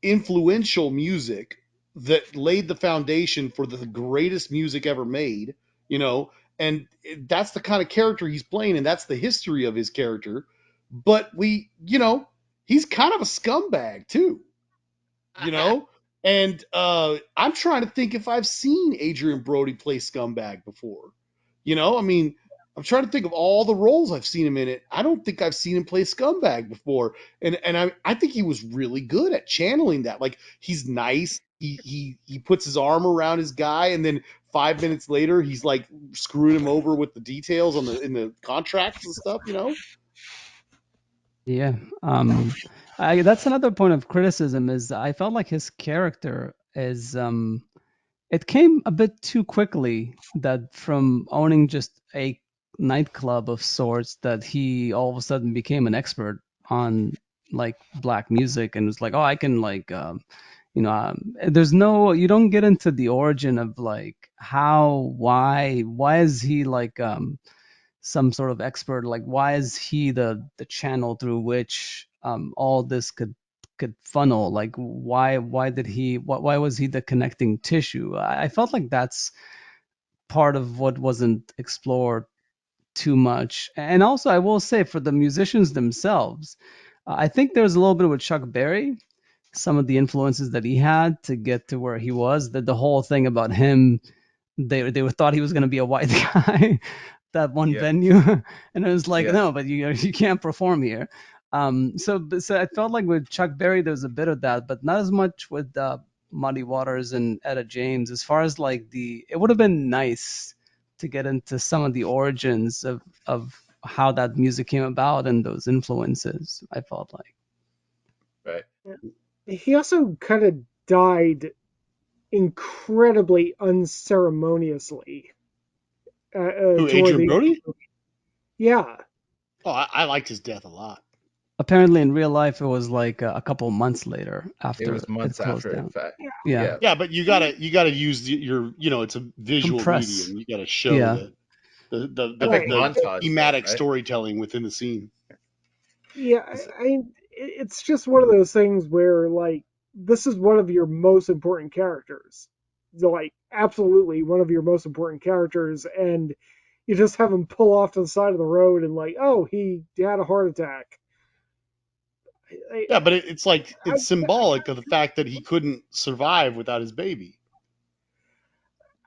influential music that laid the foundation for the greatest music ever made, you know, and that's the kind of character he's playing, and that's the history of his character. But he's kind of a scumbag too, you know? And I'm trying to think if I've seen Adrian Brody play scumbag before. I mean, I'm trying to think of all the roles I've seen him in it. I don't think I've seen him play scumbag before. And I think he was really good at channeling that. Like, he's nice. He puts his arm around his guy, and then 5 minutes later he's like screwing him over with the details on the contracts and stuff. Yeah. That's another point of criticism is I felt like his character is it came a bit too quickly that from owning just a nightclub of sorts that he all of a sudden became an expert on like black music and was like, oh, I can like there's no you don't get into the origin of like how why is he like some sort of expert, like why is he the channel through which all this could funnel, like why did he why was he the connecting tissue. I felt like that's part of what wasn't explored too much. And also I will say for the musicians themselves, I think there was a little bit with Chuck Berry, some of the influences that he had to get to where he was, that the whole thing about him, they thought he was going to be a white guy that one Yeah, venue, and it was like, yeah, no, but you can't perform here. So I felt like with Chuck Berry there was a bit of that, but not as much with Muddy Waters and Etta James. As far as like it would have been nice to get into some of the origins of how that music came about and those influences. I felt like. right. He also kind of died incredibly unceremoniously Who, toward Adrian the end. Brody? Yeah. Oh, I liked his death a lot. Apparently, in real life, it was like a couple months later It after was it months closed after, in down. fact. Yeah, Yeah, Yeah, but you gotta use it's a visual compress. medium. You gotta show Yeah, epic Right. the montage, though, thematic right? storytelling within the scene. Yeah. It's just one of those things where, like, this is one of your most important characters. Like, absolutely one of your most important characters. And you just have him pull off to the side of the road and, like, oh, he had a heart attack. I, Yeah, but it's like I, it's symbolic of the fact that he couldn't survive without his baby.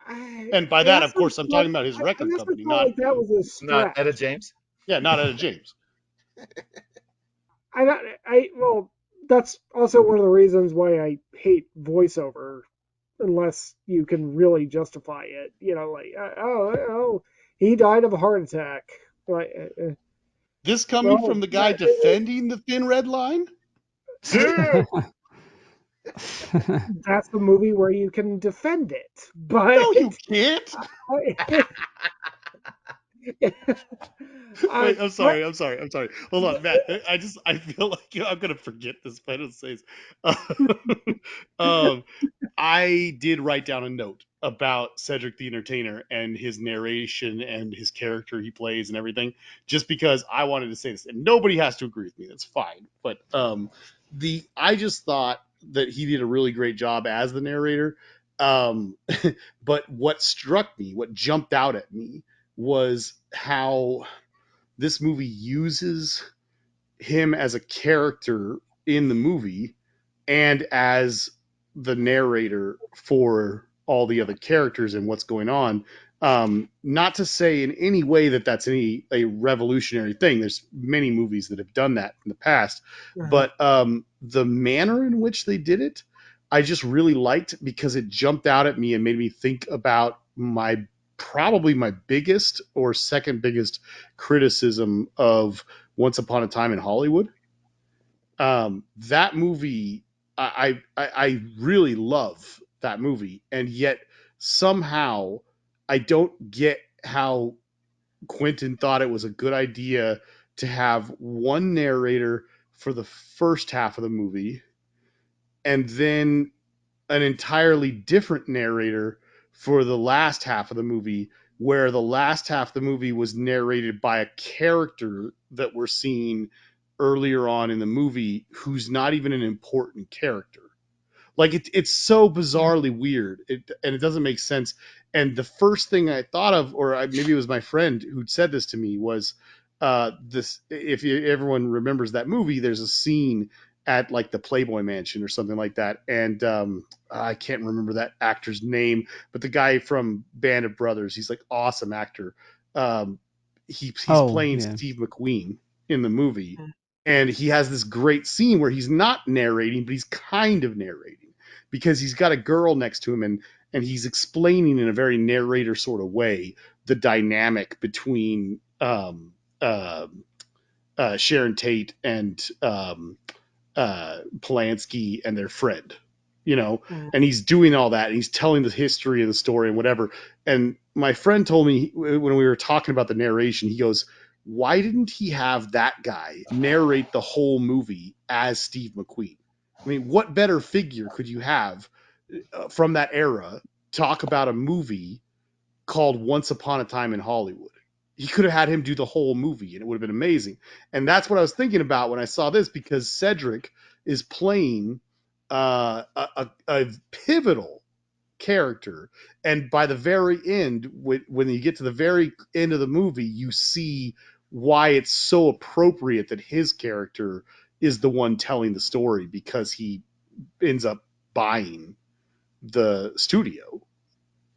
And by I that, of also course, I'm felt, talking about his I record also company, felt not like that was a Not stretch. Etta James. not Etta James. Well, that's also one of the reasons why I hate voiceover, unless you can really justify it. Like, oh, he died of a heart attack. Like, This coming well, from the guy defending the Thin Red Line? Dude! that's the movie where you can defend it. But No, you can't. I, Wait, I'm what? sorry. I'm sorry. I'm sorry. Hold on, Matt. I feel like I'm gonna forget this final says. um, I did write down a note about Cedric the Entertainer and his narration and his character he plays and everything, just because I wanted to say this, and nobody has to agree with me. That's fine. But the I just thought that he did a really great job as the narrator. Um, but what struck me, what jumped out at me, was how this movie uses him as a character in the movie and as the narrator for all the other characters and what's going on. Not to say in any way that that's a revolutionary thing. There's many movies that have done that in the past, but the manner in which they did it, I just really liked because it jumped out at me and made me think about my probably my biggest or second biggest criticism of Once Upon a Time in Hollywood. That movie I really love that movie, and yet somehow I don't get how Quentin thought it was a good idea to have one narrator for the first half of the movie and then an entirely different narrator for the last half of the movie, where the last half of the movie was narrated by a character that we're seeing earlier on in the movie who's not even an important character. Like it's so bizarrely weird, and it doesn't make sense. And the first thing I thought of, or maybe it was my friend who'd said this to me, was this. If everyone remembers that movie, there's a scene at like the Playboy Mansion or something like that, and I can't remember that actor's name, but the guy from Band of Brothers, he's like awesome actor. Um, he's Oh, playing yeah. Steve McQueen in the movie, and he has this great scene where he's not narrating, but he's kind of narrating because he's got a girl next to him, and he's explaining in a very narrator sort of way the dynamic between Sharon Tate and Polanski and their friend, you know, Mm. and he's doing all that, and he's telling the history of the story and whatever. And my friend told me when we were talking about the narration, he goes, "Why didn't he have that guy narrate the whole movie as Steve McQueen? I mean, what better figure could you have from that era talk about a movie called Once Upon a Time in Hollywood?" He could have had him do the whole movie and it would have been amazing. And that's what I was thinking about when I saw this, because Cedric is playing a pivotal character. And by the very end, when you get to the very end of the movie, you see why it's so appropriate that his character is the one telling the story, because he ends up buying the studio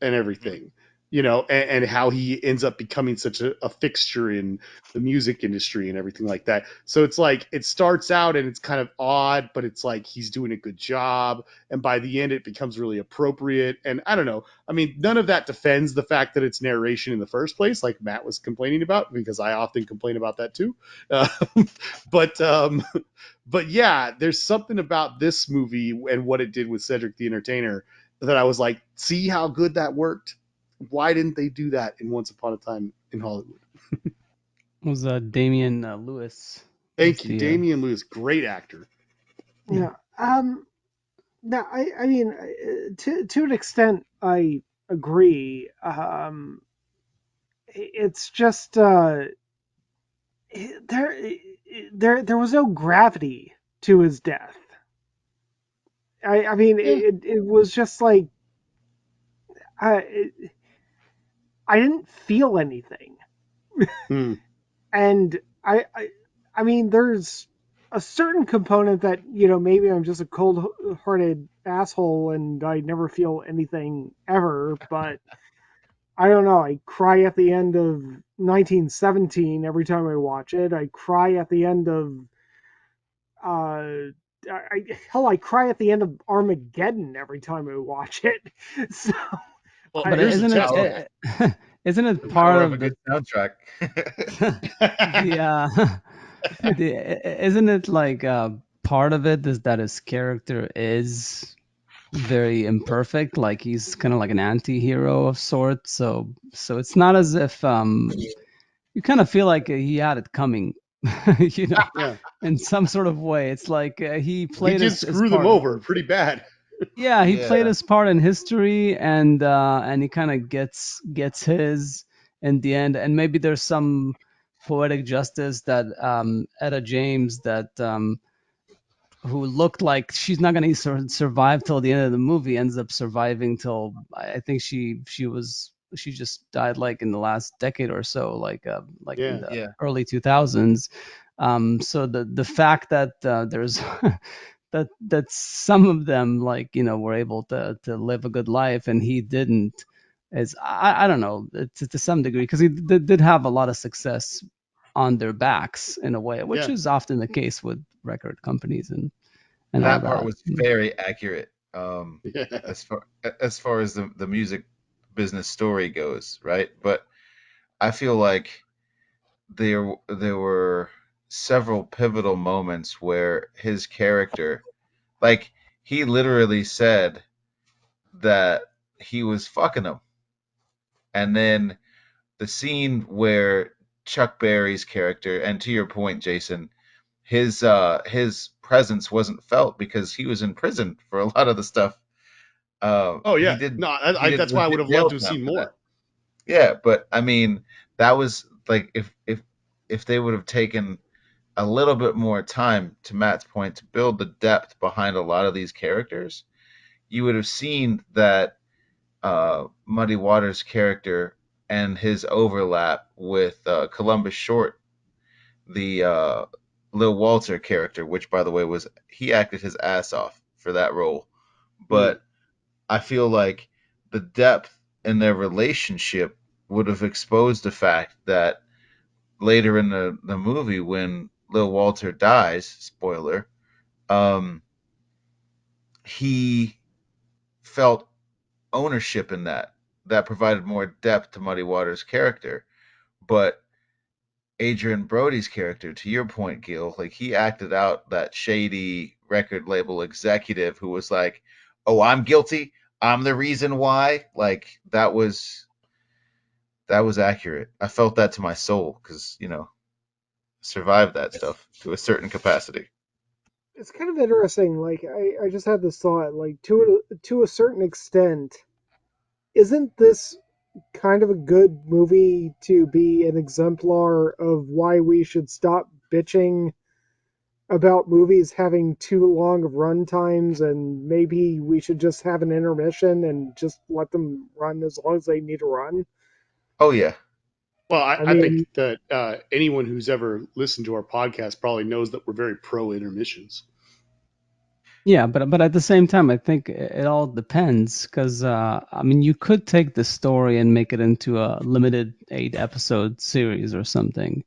and everything, you know, and how he ends up becoming such a fixture in the music industry and everything like that. So it's like it starts out and it's kind of odd, but it's like he's doing a good job, and by the end it becomes really appropriate. And I don't know, I mean, none of that defends the fact that it's narration in the first place, like Matt was complaining about, because I often complain about that too. uh, but but yeah, there's something about this movie and what it did with Cedric the Entertainer that I was like, see how good that worked? Why didn't they do that in Once Upon a Time in Hollywood? It was Damian Lewis was Thank you, the Damian Lewis, great actor. yeah. Yeah. No, I mean, to an extent, I agree. It's just there was no gravity to his death. I mean, Yeah. it was just like I I didn't feel anything, Hmm. and I mean, there's a certain component that maybe I'm just a cold-hearted asshole and I never feel anything ever, but I don't know. I cry at the end of 1917 every time I watch it. I cry at the end of hell, I cry at the end of Armageddon every time I watch it. So Well, But I here's the isn't test. it isn't it The part power of a of good the soundtrack. the isn't it like part of it is that his character is very imperfect, like he's kind of like an anti-hero of sorts, so it's not as if you kind of feel like he had it coming, you know, Yeah, in some sort of way. It's like he he played did his screw them part. over pretty bad. Yeah, he played Yeah. his part in history, and he kind of gets his in the end. And maybe there's some poetic justice that Etta James, that who looked like she's not going to survive till the end of the movie, ends up surviving till I think she just died like in the last decade or so, like in Yeah, the Yeah. early 2000s. So the fact that there's that some of them, like, were able to live a good life and he didn't, is I don't know, to some degree, because he did have a lot of success on their backs in a way, which yeah, is often the case with record companies and all That part that. was very accurate. yeah, As far as the music business story goes, right? But I feel like there were several pivotal moments where his character, like he literally said that he was fucking them. And then the scene where Chuck Berry's character, and to your point, Jason, his presence wasn't felt because he was in prison for a lot of the stuff. Oh He yeah, didn't no, he didn't that's why I would legit have loved jail to have time seen for that. more. Yeah, but I mean, that was like if they would have taken a little bit more time, to Matt's point, to build the depth behind a lot of these characters, you would have seen that Muddy Waters' character and his overlap with Columbus Short, the Lil Walter character, which by the way was he acted his ass off for that role. Mm. But I feel like the depth in their relationship would have exposed the fact that later in the movie when Lil Walter dies, spoiler, um, he felt ownership in that provided more depth to Muddy Waters' character. But Adrian Brody's character, to your point, Gil, like he acted out that shady record label executive who was like, "Oh, I'm guilty. I'm the reason why." Like that was accurate. I felt that to my soul because survived that It's stuff to a certain capacity. it's kind of interesting. Like I just had this thought. Like to a certain extent, isn't this kind of a good movie to be an exemplar of why we should stop bitching about movies having too long of run times, and maybe we should just have an intermission and just let them run as long as they need to run? Oh yeah, Well, I I think mean, that anyone who's ever listened to our podcast probably knows that we're very pro intermissions. Yeah, but at the same time, I think it all depends because I mean, you could take the story and make it into a limited 8 episode series or something,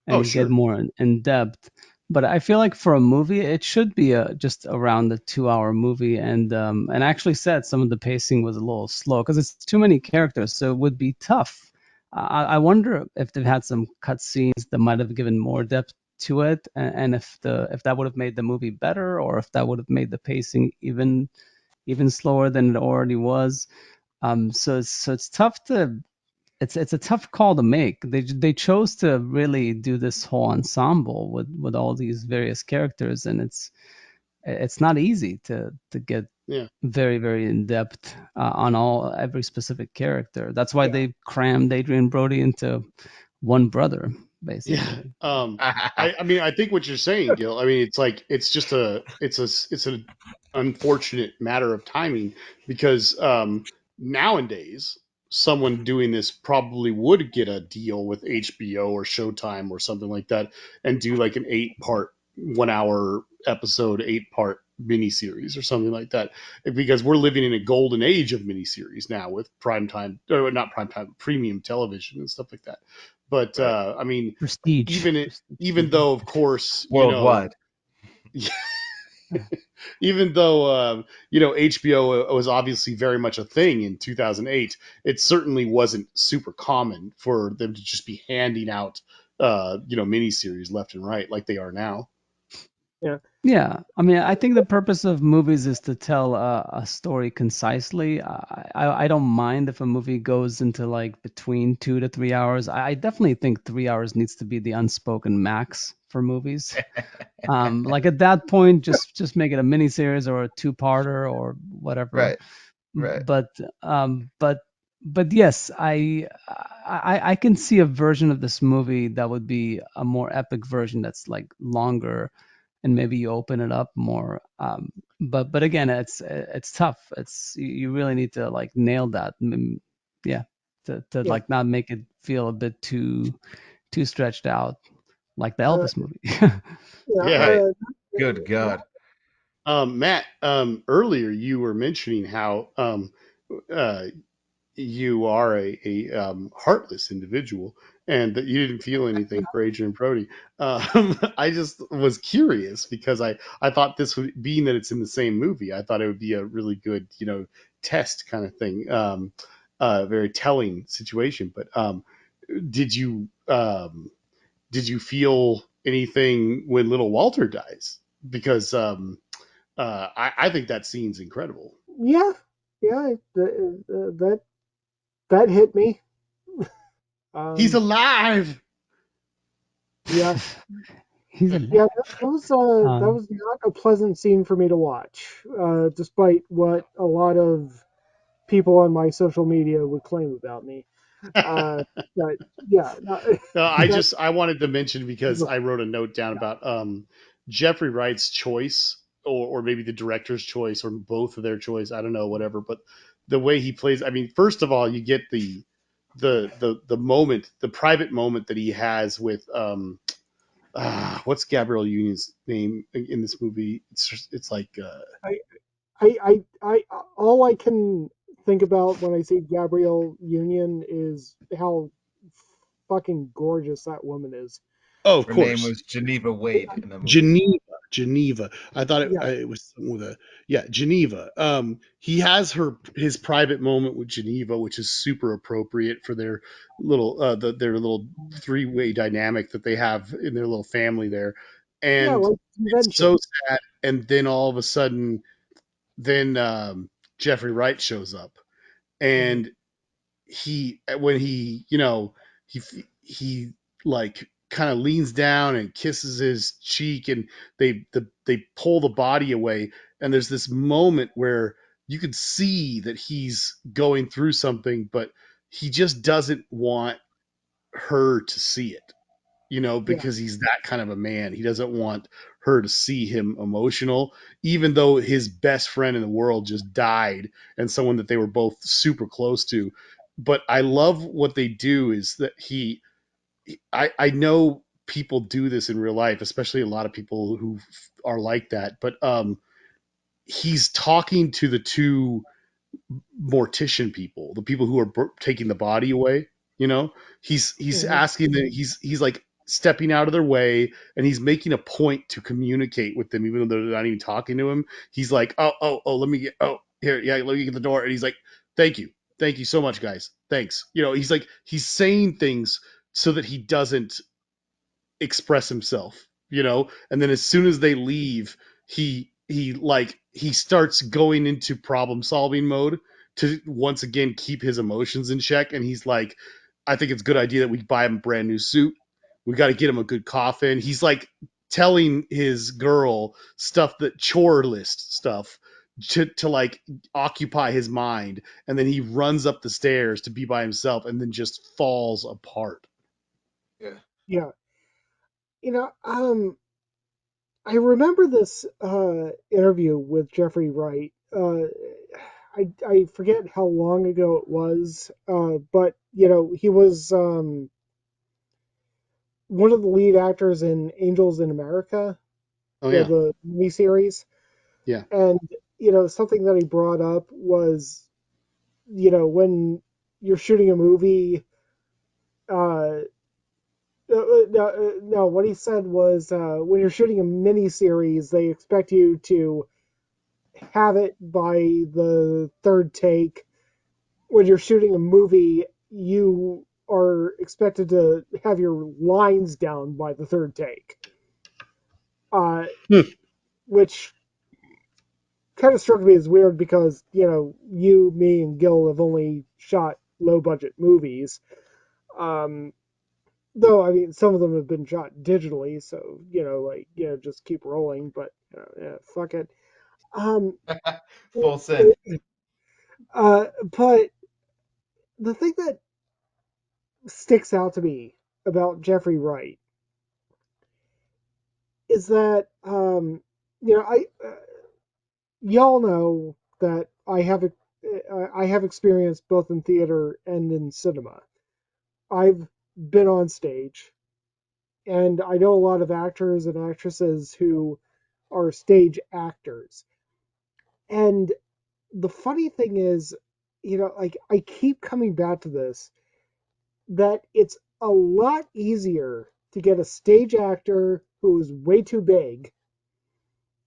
Oh and get sure, more in depth. But I feel like for a movie, it should be just around the 2 hour movie. And I actually said some of the pacing was a little slow because it's too many characters, so it would be tough. I wonder if they've had some cut scenes that might have given more depth to it, and if that would have made the movie better, or if that would have made the pacing even slower than it already was. So it's tough to it's a tough call to make. They chose to really do this whole ensemble with all these various characters, and it's not easy to get yeah, very in depth on all every specific character. That's why yeah, they crammed Adrian Brody into one brother, yeah. basically. I mean, I think what you're saying, Gil. I mean, it's like it's an unfortunate matter of timing because nowadays someone doing this probably would get a deal with HBO or Showtime or something like that and do like an 8 part, 1 hour episode, 8 part miniseries or something like that. Because we're living in a golden age of miniseries now with primetime, or not primetime, premium television and stuff like that. But right. I mean, Prestige, even prestige even TV. though, of course, Worldwide. even though HBO was obviously very much a thing in 2008, it certainly wasn't super common for them to just be handing out miniseries left and right like they are now. yeah. Yeah, I mean, I think the purpose of movies is to tell a story concisely. I don't mind if a movie goes into like between 2 to 3 hours. I definitely think 3 hours needs to be the unspoken max for movies. Like at that point, just make it a miniseries or a two-parter or whatever. Right, right. But um, but but yes, I can see a version of this movie that would be a more epic version that's like longer, and maybe you open it up more. But again, it's tough. It's you really need to like nail that. Yeah, to Yeah. like not make it feel a bit too stretched out, like the Uh, Elvis movie. yeah. Yeah. Right. Good God. Matt, earlier you were mentioning how uh, you are a heartless individual and that you didn't feel anything for Adrian Brody. I just was curious because I thought this would, being that it's in the same movie, I thought it would be a really good, test kind of thing. Very telling situation. But did you um, did you feel anything when little Walter dies? Because I think that scene's incredible. Yeah. yeah, that that hit me. He's Um, alive. yeah, He's yeah, alive. that Um, was not a pleasant scene for me to watch, despite what a lot of people on my social media would claim about me. Uh, but yeah, no, that I wanted to mention because I wrote a note down yeah, about Jeffrey Wright's choice, or maybe the director's choice, or both of their choice. I don't know, whatever. But the way he plays, I mean, first of all, you get the moment, the private moment that he has with what's Gabrielle Union's name in this movie? It's like I, I, all I can think about when I see Gabrielle Union is how fucking gorgeous that woman is. oh, of Her name course, was Geneva Wade in the movie. Geneva. Geneva. I thought Yeah, it was something with a yeah, Geneva. He has his private moment with Geneva, which is super appropriate for their little their little three-way dynamic that they have in their little family there, yeah, and like it's so convention. sad. And then all of a sudden, then Jeffrey Wright shows up, Mhm. and he when he he he like kind of leans down and kisses his cheek, and they pull the body away, and there's this moment where you can see that he's going through something, but he just doesn't want her to see it, Yeah, because he's that kind of a man. He doesn't want her to see him emotional, even though his best friend in the world just died, and someone that they were both super close to. But I love what they do is that I know people do this in real life, especially a lot of people who are like that. But he's talking to the two mortician people, the people who are taking the body away. You know, he's mhm. asking that he's like stepping out of their way, and he's making a point to communicate with them, even though they're not even talking to him. He's like, oh, let me get here, yeah, let me get the door, and he's like, thank you so much, guys, thanks. He's like he's saying things so that he doesn't express himself, and then as soon as they leave, he starts going into problem solving mode to once again keep his emotions in check, and he's like, I think it's a good idea that we buy him a brand new suit. We got to get him a good coffin. He's like telling his girl stuff, that chore list stuff, to like occupy his mind, and then he runs up the stairs to be by himself and then just falls apart. Yeah. Yeah. I remember this interview with Jeffrey Wright. I forget how long ago it was, but he was one of the lead actors in Angels in America, Oh yeah. the miniseries. Yeah. And something that he brought up was when you're shooting a movie. Uh, no, what he said was when you're shooting a miniseries, they expect you to have it by the third take. When you're shooting a movie, you are expected to have your lines down by the third take, uh, Hmm. which kind of struck me as weird because you, me, and Gil have only shot low budget movies. Um, though I mean, some of them have been shot digitally, so just keep rolling. But yeah, fuck it. Um, Full send. but the thing that sticks out to me about Jeffrey Wright is that I y'all know that I have experience both in theater and in cinema. I've been on stage, and I know a lot of actors and actresses who are stage actors. And the funny thing is, like I keep coming back to this, that it's a lot easier to get a stage actor who is way too big,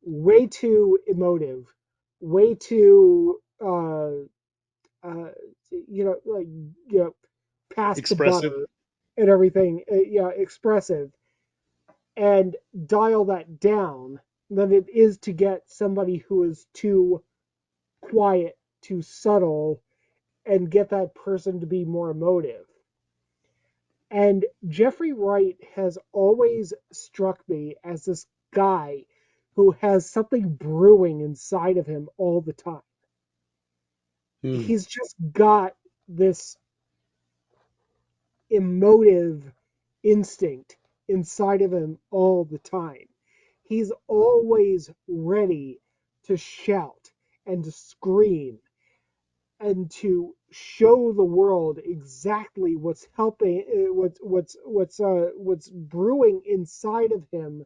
way too emotive, way too uh like past the Expressive. butter and everything, expressive, and dial that down than it is to get somebody who is too quiet too subtle and get that person to be more emotive. And Jeffrey Wright has always struck me as this guy who has something brewing inside of him all the time. Hmm. He's just got this emotive instinct inside of him all the time. He's always ready to shout and to scream and to show the world exactly what's helping, what's brewing inside of him,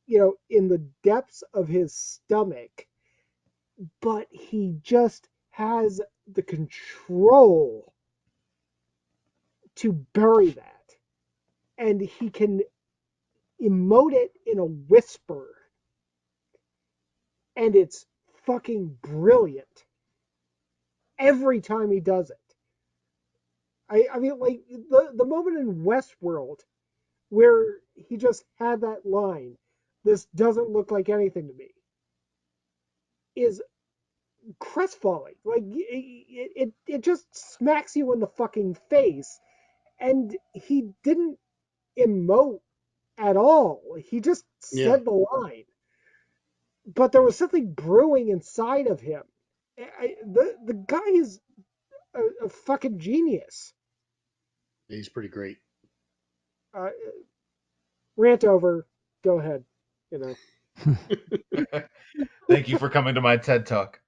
in the depths of his stomach. But he just has the control to bury that, and he can emote it in a whisper, and it's fucking brilliant every time he does it. I mean, like the moment in Westworld where he just had that line, "This doesn't look like anything to me," is crestfalling. Like it just smacks you in the fucking face, and he didn't emote at all. He just Yeah. said the line, but there was something brewing inside of him. The guy is a fucking genius. He's pretty great. Uh, Rant over. Go ahead. You know. Thank you for coming to my TED Talk.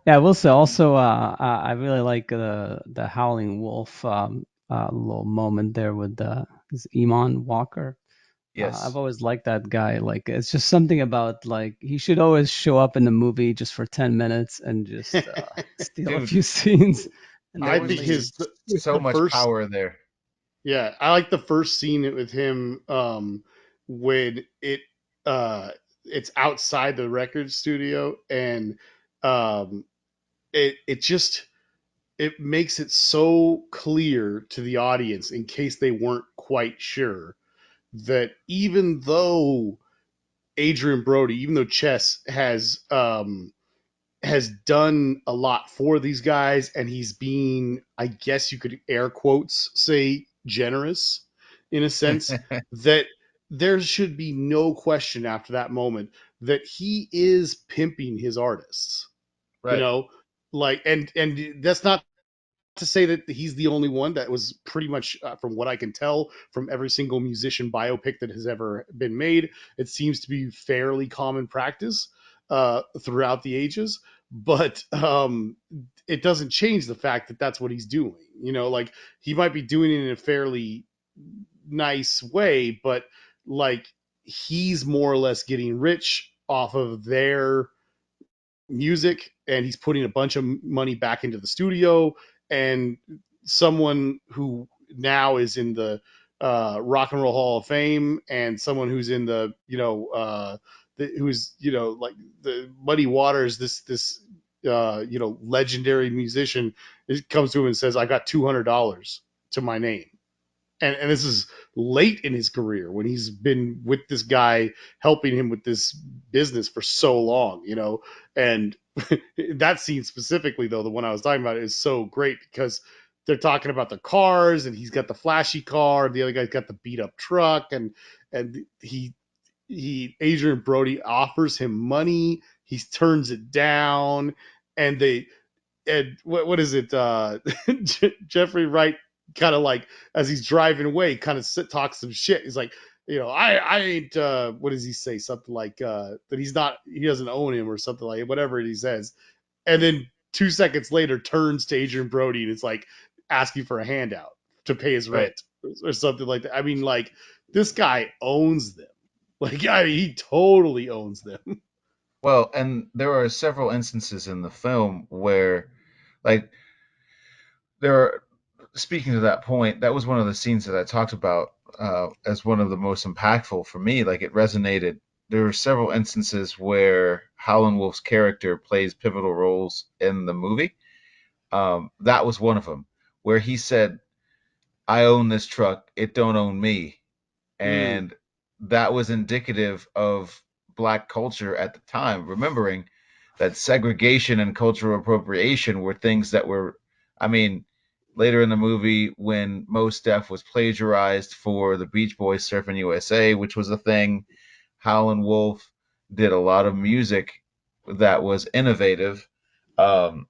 Yeah, I will say also, I really like the Howling Wolf little moment there with this Iman Walker. I've Yes. always liked that guy. Like, it's just something about like he should always show up in the movie just for 10 minutes and just steal a Dude, few scenes, and there I then was think leave. his just so the much first power there. yeah, I like the first scene with him when it's outside the record studio, and um it just it makes it so clear to the audience, in case they weren't quite sure, that even though Adrian Brody, even though Chess has done a lot for these guys, and he's being, I guess you could air quotes say, generous in a sense, that there should be no question after that moment that he is pimping his artists, you Right. know, like, and that's not to say that he's the only one. That was pretty much, from what I can tell from every single musician biopic that has ever been made, it seems to be fairly common practice throughout the ages. But it doesn't change the fact that that's what he's doing. Like, he might be doing it in a fairly nice way, but like, he's more or less getting rich off of their music, and he's putting a bunch of money back into the studio. And someone who now is in the Rock and Roll Hall of Fame, and someone who's in the who's like the Muddy Waters, this legendary musician, comes to him and says, "I got $200 to my name." And this is late in his career, when he's been with this guy helping him with this business for so long, and that scene specifically, though, the one I was talking about, is so great, because they're talking about the cars, and he's got the flashy car, and the other guy's got the beat up truck, and he Adrian Brody offers him money, he turns it down, and what is it? Jeffrey Wright kind of, like, as he's driving away, kind of talks some shit. He's like, I ain't. What does he say? Something like that he doesn't own him, or something like whatever he says. And then 2 seconds later, turns to Adrian Brody and it's like asking for a handout to pay his Right. rent, or something like that. I mean, like, this guy owns them. Like, I mean, he totally owns them. Well, and there are several instances in the film where, like, there are, speaking to that point, that was one of the scenes that I talked about as one of the most impactful for me. Like, it resonated. There were several instances where Howlin' Wolf's character plays pivotal roles in the movie. That was one of them, where he said, "I own this truck. It don't own me," Mm, and that was indicative of black culture at the time, remembering that segregation and cultural appropriation were things that were, I mean, later in the movie when Mos Def was plagiarized for the Beach Boys Surfing USA, which was a thing, Howlin' Wolf did a lot of music that was innovative. Um,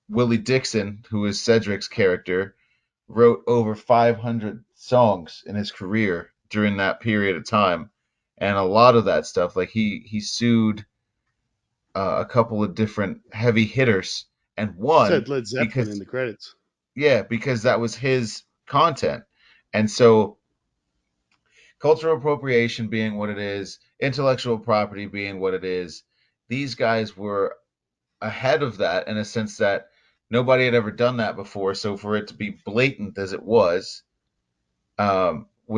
Willie Dixon, who is Cedric's character, wrote over 500 songs in his career during that period of time, and a lot of that stuff, like he sued a couple of different heavy hitters and won Said Led Zeppelin in because the credits. yeah, because that was his content. And so cultural appropriation being what it is, intellectual property being what it is, these guys were ahead of that in a sense that nobody had ever done that before. So for it to be blatant as it was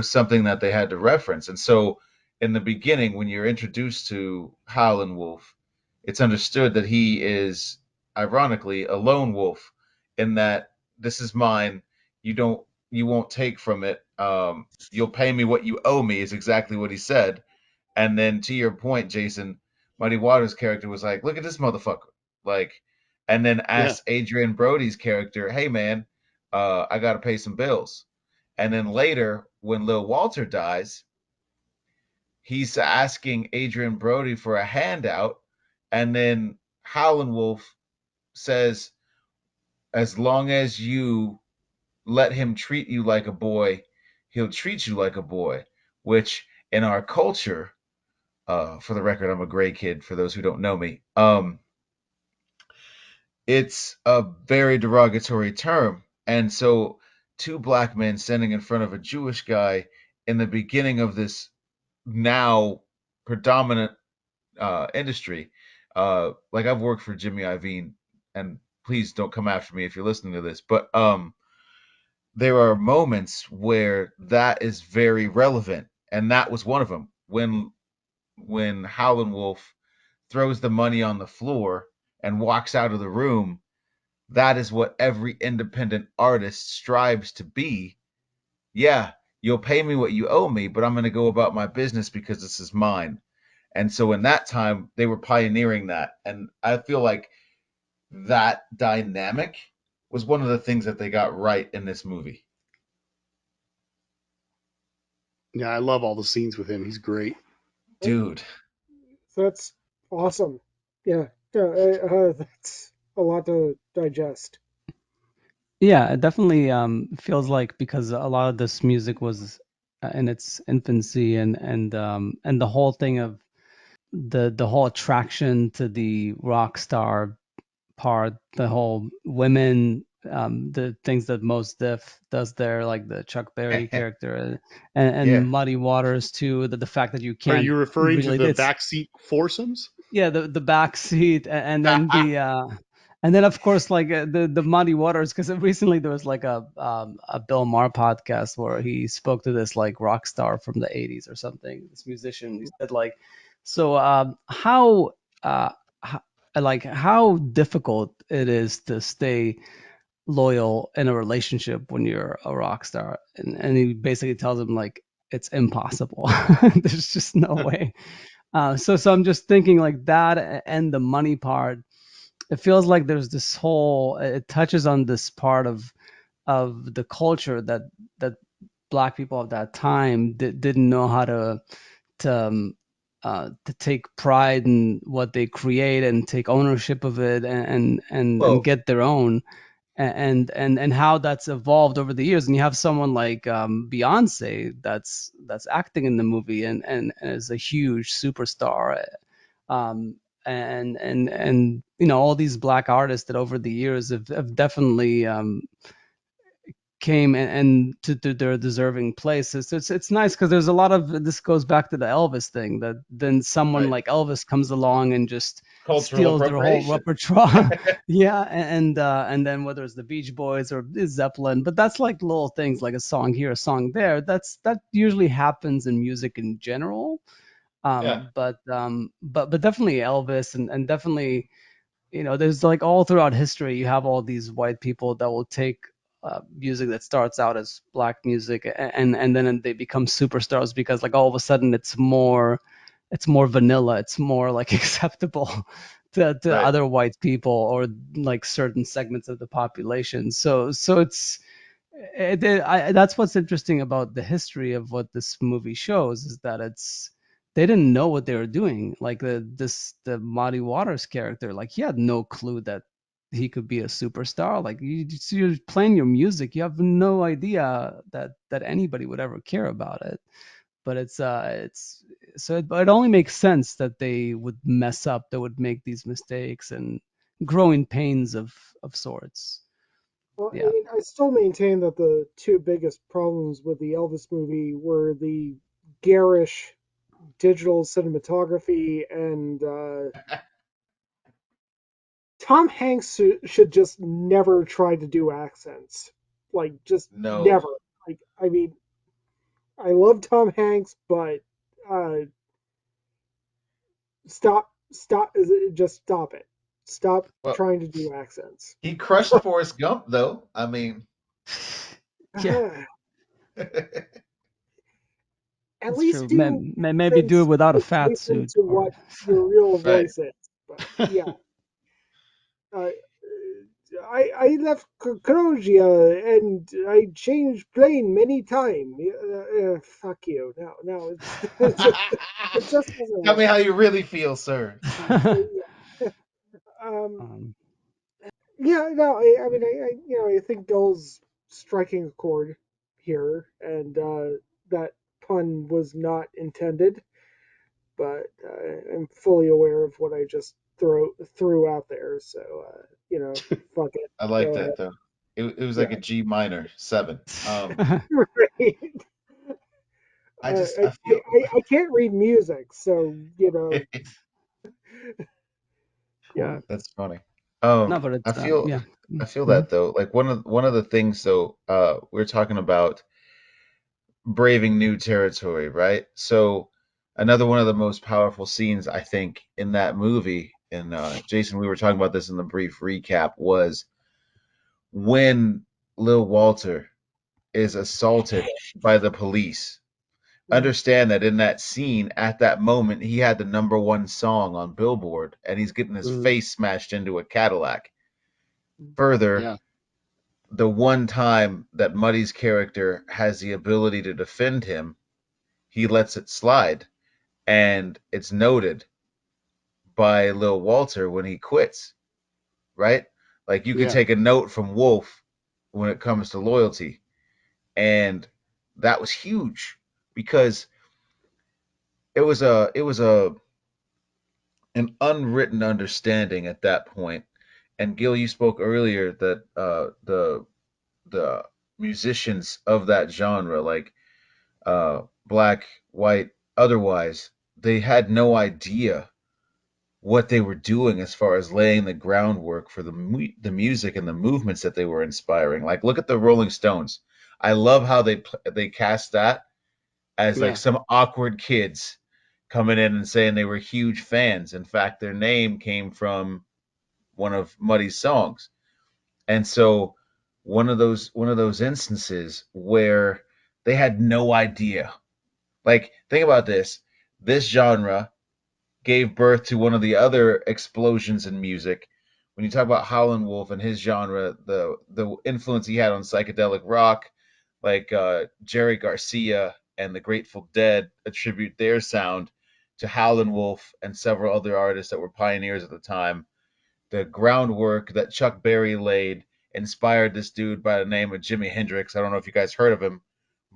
something that they had to reference. And so in the beginning, when you're introduced to Howlin' Wolf, it's understood that he is, ironically, a lone wolf in that this is mine. You won't take from it. You'll pay me what you owe me is exactly what he said. And then to your point, Jason, Muddy Waters' character was like, look at this motherfucker. Like, and then Yeah. asked Adrian Brody's character, hey man, I gotta pay some bills. And then later, when Lil Walter dies, he's asking Adrian Brody for a handout. And then Howlin' Wolf says, as long as you let him treat you like a boy, he'll treat you like a boy. Which in our culture, for the record, I'm a gray kid for those who don't know me. It's a very derogatory term. And so two black men standing in front of a Jewish guy in the beginning of this now predominant industry. Like I've worked for Jimmy Iovine, and please don't come after me if you're listening to this, but there are moments where that is very relevant, and that was one of them when Howlin' Wolf throws the money on the floor and walks out of the room. That is what every independent artist strives to be. Yeah, you'll pay me what you owe me, but I'm going to go about my business because this is mine. And so in that time, they were pioneering that. And I feel like that dynamic was one of the things that they got right in this movie. Yeah, I love all the scenes with him. He's great. Dude, So that's awesome. Yeah, yeah, that's a lot to digest. Yeah, it definitely feels like because a lot of this music was in its infancy, and the whole thing of the whole attraction to the rock star part, the whole women, the things that Mos Def does there, like the Chuck Berry character, and yeah, Muddy Waters too. The fact that you Are can't you referring to really, the it's backseat foursomes? yeah, the back seat, and then and then of course like the Muddy Waters, because recently there was like a Bill Maher podcast where he spoke to this like rock star from the 80s or something, this musician. He said like, so uh how, like how difficult it is to stay loyal in a relationship when you're a rock star, and he basically tells him like it's impossible. There's just no way. So I'm just thinking like that and the money part. It feels like there's this whole. It touches on this part of the culture that black people of that time didn't know how to take pride in what they create and take ownership of it, and well, get their own, and how that's evolved over the years. And you have someone like Beyonce that's acting in the movie and is a huge superstar. um, and all these black artists that over the years have definitely came and to their deserving places. So it's nice because there's a lot of this goes back to the Elvis thing, that then someone right. like Elvis comes along and just Cultural steals their whole appropriation. repertoire. Yeah, and then whether it's the Beach Boys or Zeppelin, but that's like little things like a song here, a song there. That usually happens in music in general. Yeah. But definitely Elvis, and definitely, there's like all throughout history, you have all these white people that will take music that starts out as black music, and then they become superstars because like all of a sudden it's more it's more vanilla. It's more like acceptable to Right. other white people or like certain segments of the population. So that's what's interesting about the history of what this movie shows is that they didn't know what they were doing. Like the Muddy Waters character, like he had no clue that he could be a superstar. Like you're playing your music, you have no idea that anybody would ever care about it. But it's so it only makes sense that they would mess up, they would make these mistakes and growing pains of sorts. Well, I Yeah. mean, I still maintain that the two biggest problems with the Elvis movie were the garish digital cinematography and Tom Hanks should just never try to do accents. Like, just No. never. Like, I mean, I love Tom Hanks, but uh, just stop it. Stop Well, trying to do accents. he crushed Forrest Gump, though. I mean, Yeah, At that's least true. do Maybe do it accents without a fat adjacent suit to or what your real right. voice is. But yeah, uh, I left Croatia and I changed plane many times. Fuck you. No, no, it just doesn't Tell me work. how you really feel, sir. Um, um, yeah, no, I mean, I think Bill's striking a chord here, and that pun was not intended, but I'm fully aware of what I just threw out there. So, fuck it. I like Go ahead. that though. It was like Yeah, a G minor seven. right. I just I, I feel I can't read music, so yeah. cool. that's funny. No, but I it's feel yeah. I feel Mhm. that though. Like one of the things though, we're talking about braving new territory, right? So another one of the most powerful scenes I think in that movie, and Jason, we were talking about this in the brief recap, was when Lil Walter is assaulted by the police. Mhm. Understand that in that scene, at that moment, he had the number one song on Billboard, and he's getting his Mm, face smashed into a Cadillac. Further, yeah, the one time that Muddy's character has the ability to defend him, he lets it slide, and it's noted by Lil Walter when he quits, right? Like you could yeah, take a note from Wolf when it comes to loyalty, and that was huge because it was a an unwritten understanding at that point. And Gil, you spoke earlier that the musicians of that genre, like black, white, otherwise, they had no idea what they were doing as far as laying the groundwork for the music and the movements that they were inspiring. Like, look at the Rolling Stones. I love how they cast that as like yeah. some awkward kids coming in and saying they were huge fans. In fact, their name came from one of Muddy's songs. And so one of those instances where they had no idea. Like, think about this. This genre gave birth to one of the other explosions in music. When you talk about Howlin' Wolf and his genre, the influence he had on psychedelic rock, like Jerry Garcia and the Grateful Dead attribute their sound to Howlin' Wolf and several other artists that were pioneers at the time. The groundwork that Chuck Berry laid inspired this dude by the name of Jimi Hendrix. I don't know if you guys heard of him,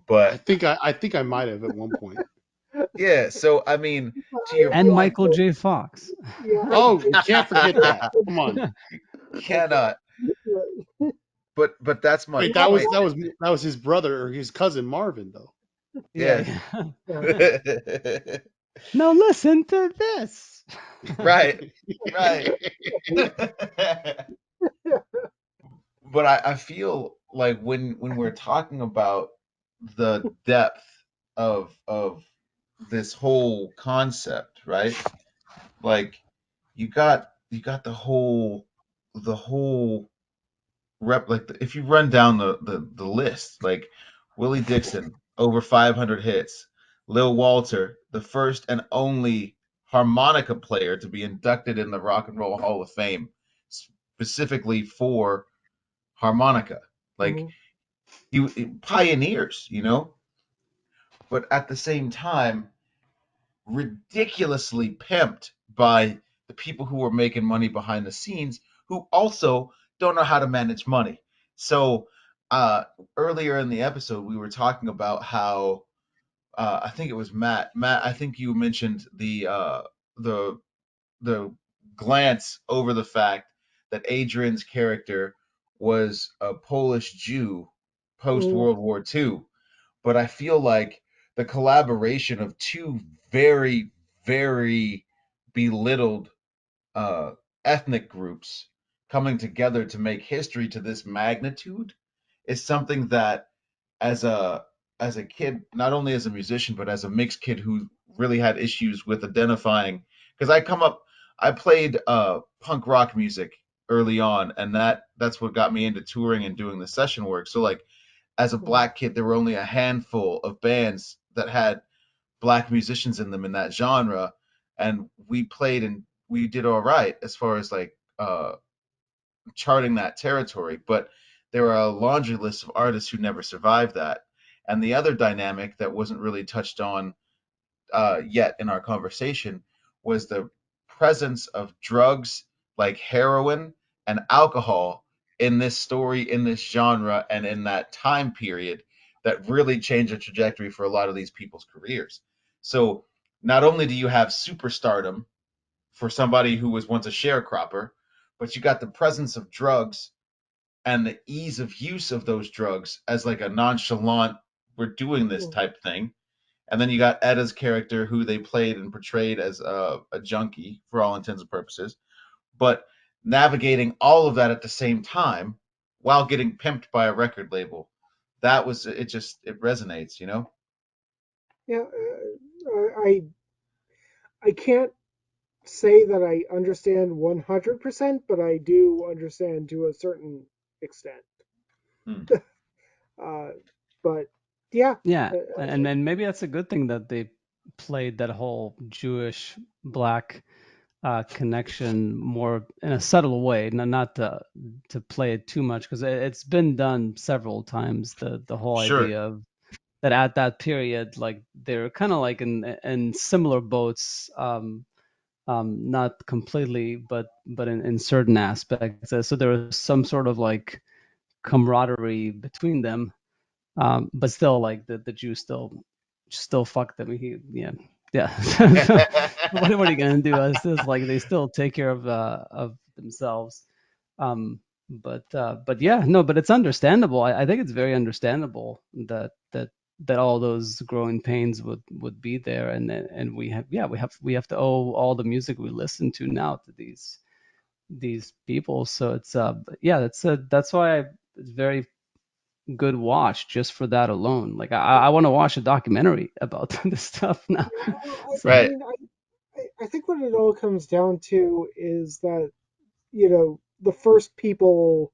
but I think I might have at one point. yeah. So I mean, to your And I point, Michael J. Fox. yeah, Oh, we can't forget that. Come on. okay. cannot. Yeah, But that's my Wait, point. that was his brother or his cousin Marvin though. Yeah. Yeah, yeah, yeah. Now listen to this. Right. Right. But I feel like when we're talking about the depth of this whole concept, right? Like you got the whole like if you run down the list, like Willie Dixon over 500 hits, Lil Walter, the first and only harmonica player to be inducted in the Rock and Roll Hall of Fame, specifically for harmonica. Like Hmm. he pioneers, but at the same time, ridiculously pimped by the people who were making money behind the scenes, who also don't know how to manage money. So uh, earlier in the episode, we were talking about how I think it was Matt. Matt, I think you mentioned the the glance over the fact that Adrian's character was a Polish Jew post Hmm. World War II. But I feel like the collaboration of two very, very belittled uh, ethnic groups coming together to make history to this magnitude is something that as a as a kid, not only as a musician but as a mixed kid who really had issues with identifying, because I played punk rock music early on, and that's what got me into touring and doing the session work. So like as a Hmm. black kid, there were only a handful of bands that had black musicians in them in that genre, and we played and we did all right as far as like charting that territory. But there are a laundry list of artists who never survived that. And the other dynamic that wasn't really touched on yet in our conversation was the presence of drugs like heroin and alcohol in this story, in this genre, and in that time period that really changed the trajectory for a lot of these people's careers. So not only do you have superstardom for somebody who was once a sharecropper, but you got the presence of drugs and the ease of use of those drugs as like a nonchalant, we're doing this Hmm. type thing. And then you got Edda's character, who they played and portrayed as a junkie for all intents and purposes, but navigating all of that at the same time while getting pimped by a record label. That was it. Just it resonates. Yeah, I can't say that I understand 100%, but I do understand to a certain extent. Hmm. Uh, but yeah, Yeah, and uh, and maybe that's a good thing that they played that whole Jewish black connection more in a subtle way, not to play it too much because it's been done several times. The whole Sure. idea of that at that period, like they're kind of like in similar boats, not completely, but in certain aspects. So there was some sort of like camaraderie between them, but still, like the Jews still fuck them. Yeah. So what are you gonna do? It's like they still take care of themselves. But yeah, no, but it's understandable. I think it's very understandable that all those growing pains would be there, and we have to owe all the music we listen to now to these people. So it's yeah, that's why it's very good watch just for that alone. Like I want to watch a documentary about this stuff now. yeah. Well, I So Right. mean, I think what it all comes down to is that the first people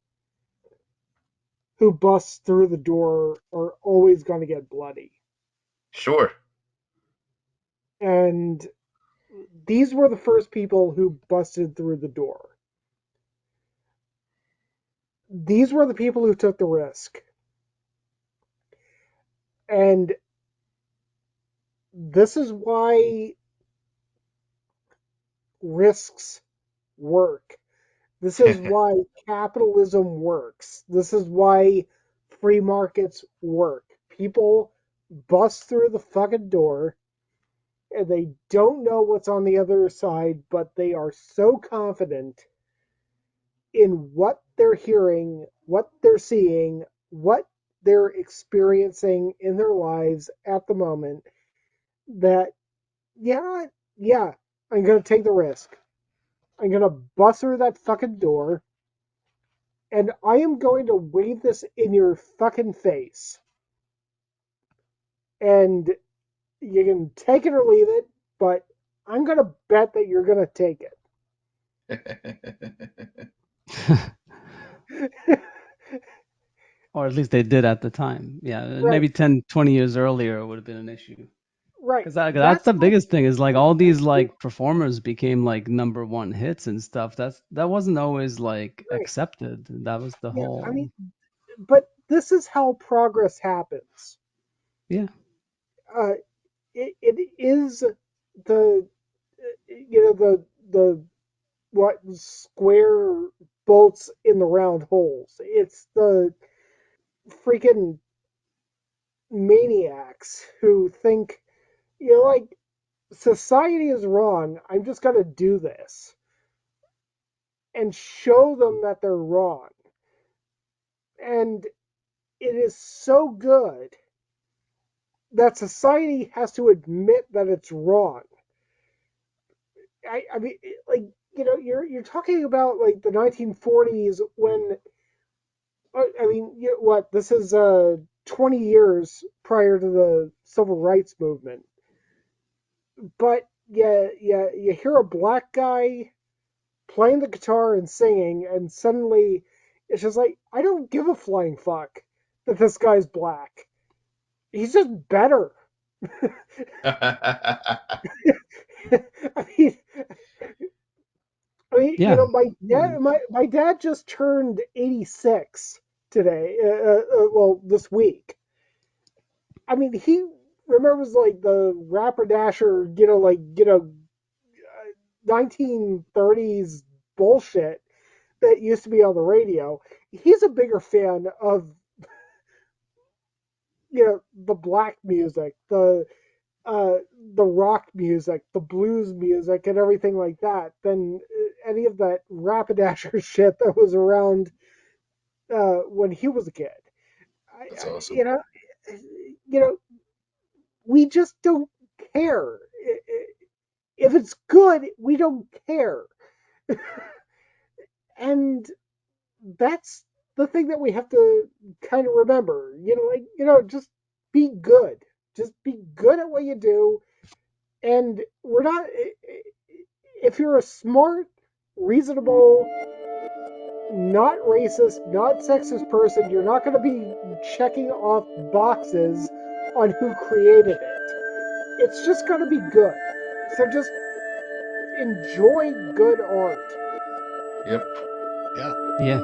who bust through the door are always going to get bloody, Sure. and these were the first people who busted through the door. These were the people who took the risk, and this is why risks work. This is why capitalism works. This is why free markets work. People bust through the fucking door and they don't know what's on the other side, but they are so confident in what they're hearing, what they're seeing, what they're experiencing in their lives at the moment that, yeah, yeah, I'm going to take the risk. I'm going to bust through that fucking door and I am going to wave this in your fucking face. And you can take it or leave it, but I'm going to bet that you're going to take it. or at least they did at the time. Yeah, Right, maybe 10, 20 years earlier it would have been an issue. right. Because that's That's the what biggest thing is like all these like performers became like #1 hits and stuff. That wasn't always like right. accepted. That was the Yeah, I whole mean, but this is how progress happens. yeah Uh, it is the you know the what square bolts in the round holes. It's the freaking maniacs who think like society is wrong. I'm just gonna do this and show them that they're wrong. And it is so good that society has to admit that it's wrong. I mean, like you're talking about like the 1940s when I mean, what this is 20 years prior to the civil rights movement, but you hear a black guy playing the guitar and singing, and suddenly it's just like I don't give a flying fuck that this guy's black. He's just better. I mean, yeah my mm, dad, my dad just turned 86 today. Well, this week. I mean, he remembers like the Rapper Dasher, 1930s bullshit that used to be on the radio. He's a bigger fan of the black music, uh, the rock music, the blues music, and everything like that than any of that Rapidash shit that was around when he was a kid. That's I awesome. you know, we just don't care. If it's good, we don't care, and that's the thing that we have to kind of remember. Just be good. Just be good at what you do, and we're not. If you're a smart, reasonable, not racist, not sexist person, you're not going to be checking off boxes on who created it. It's just going to be good. So just enjoy good art. Yep. Yeah. yeah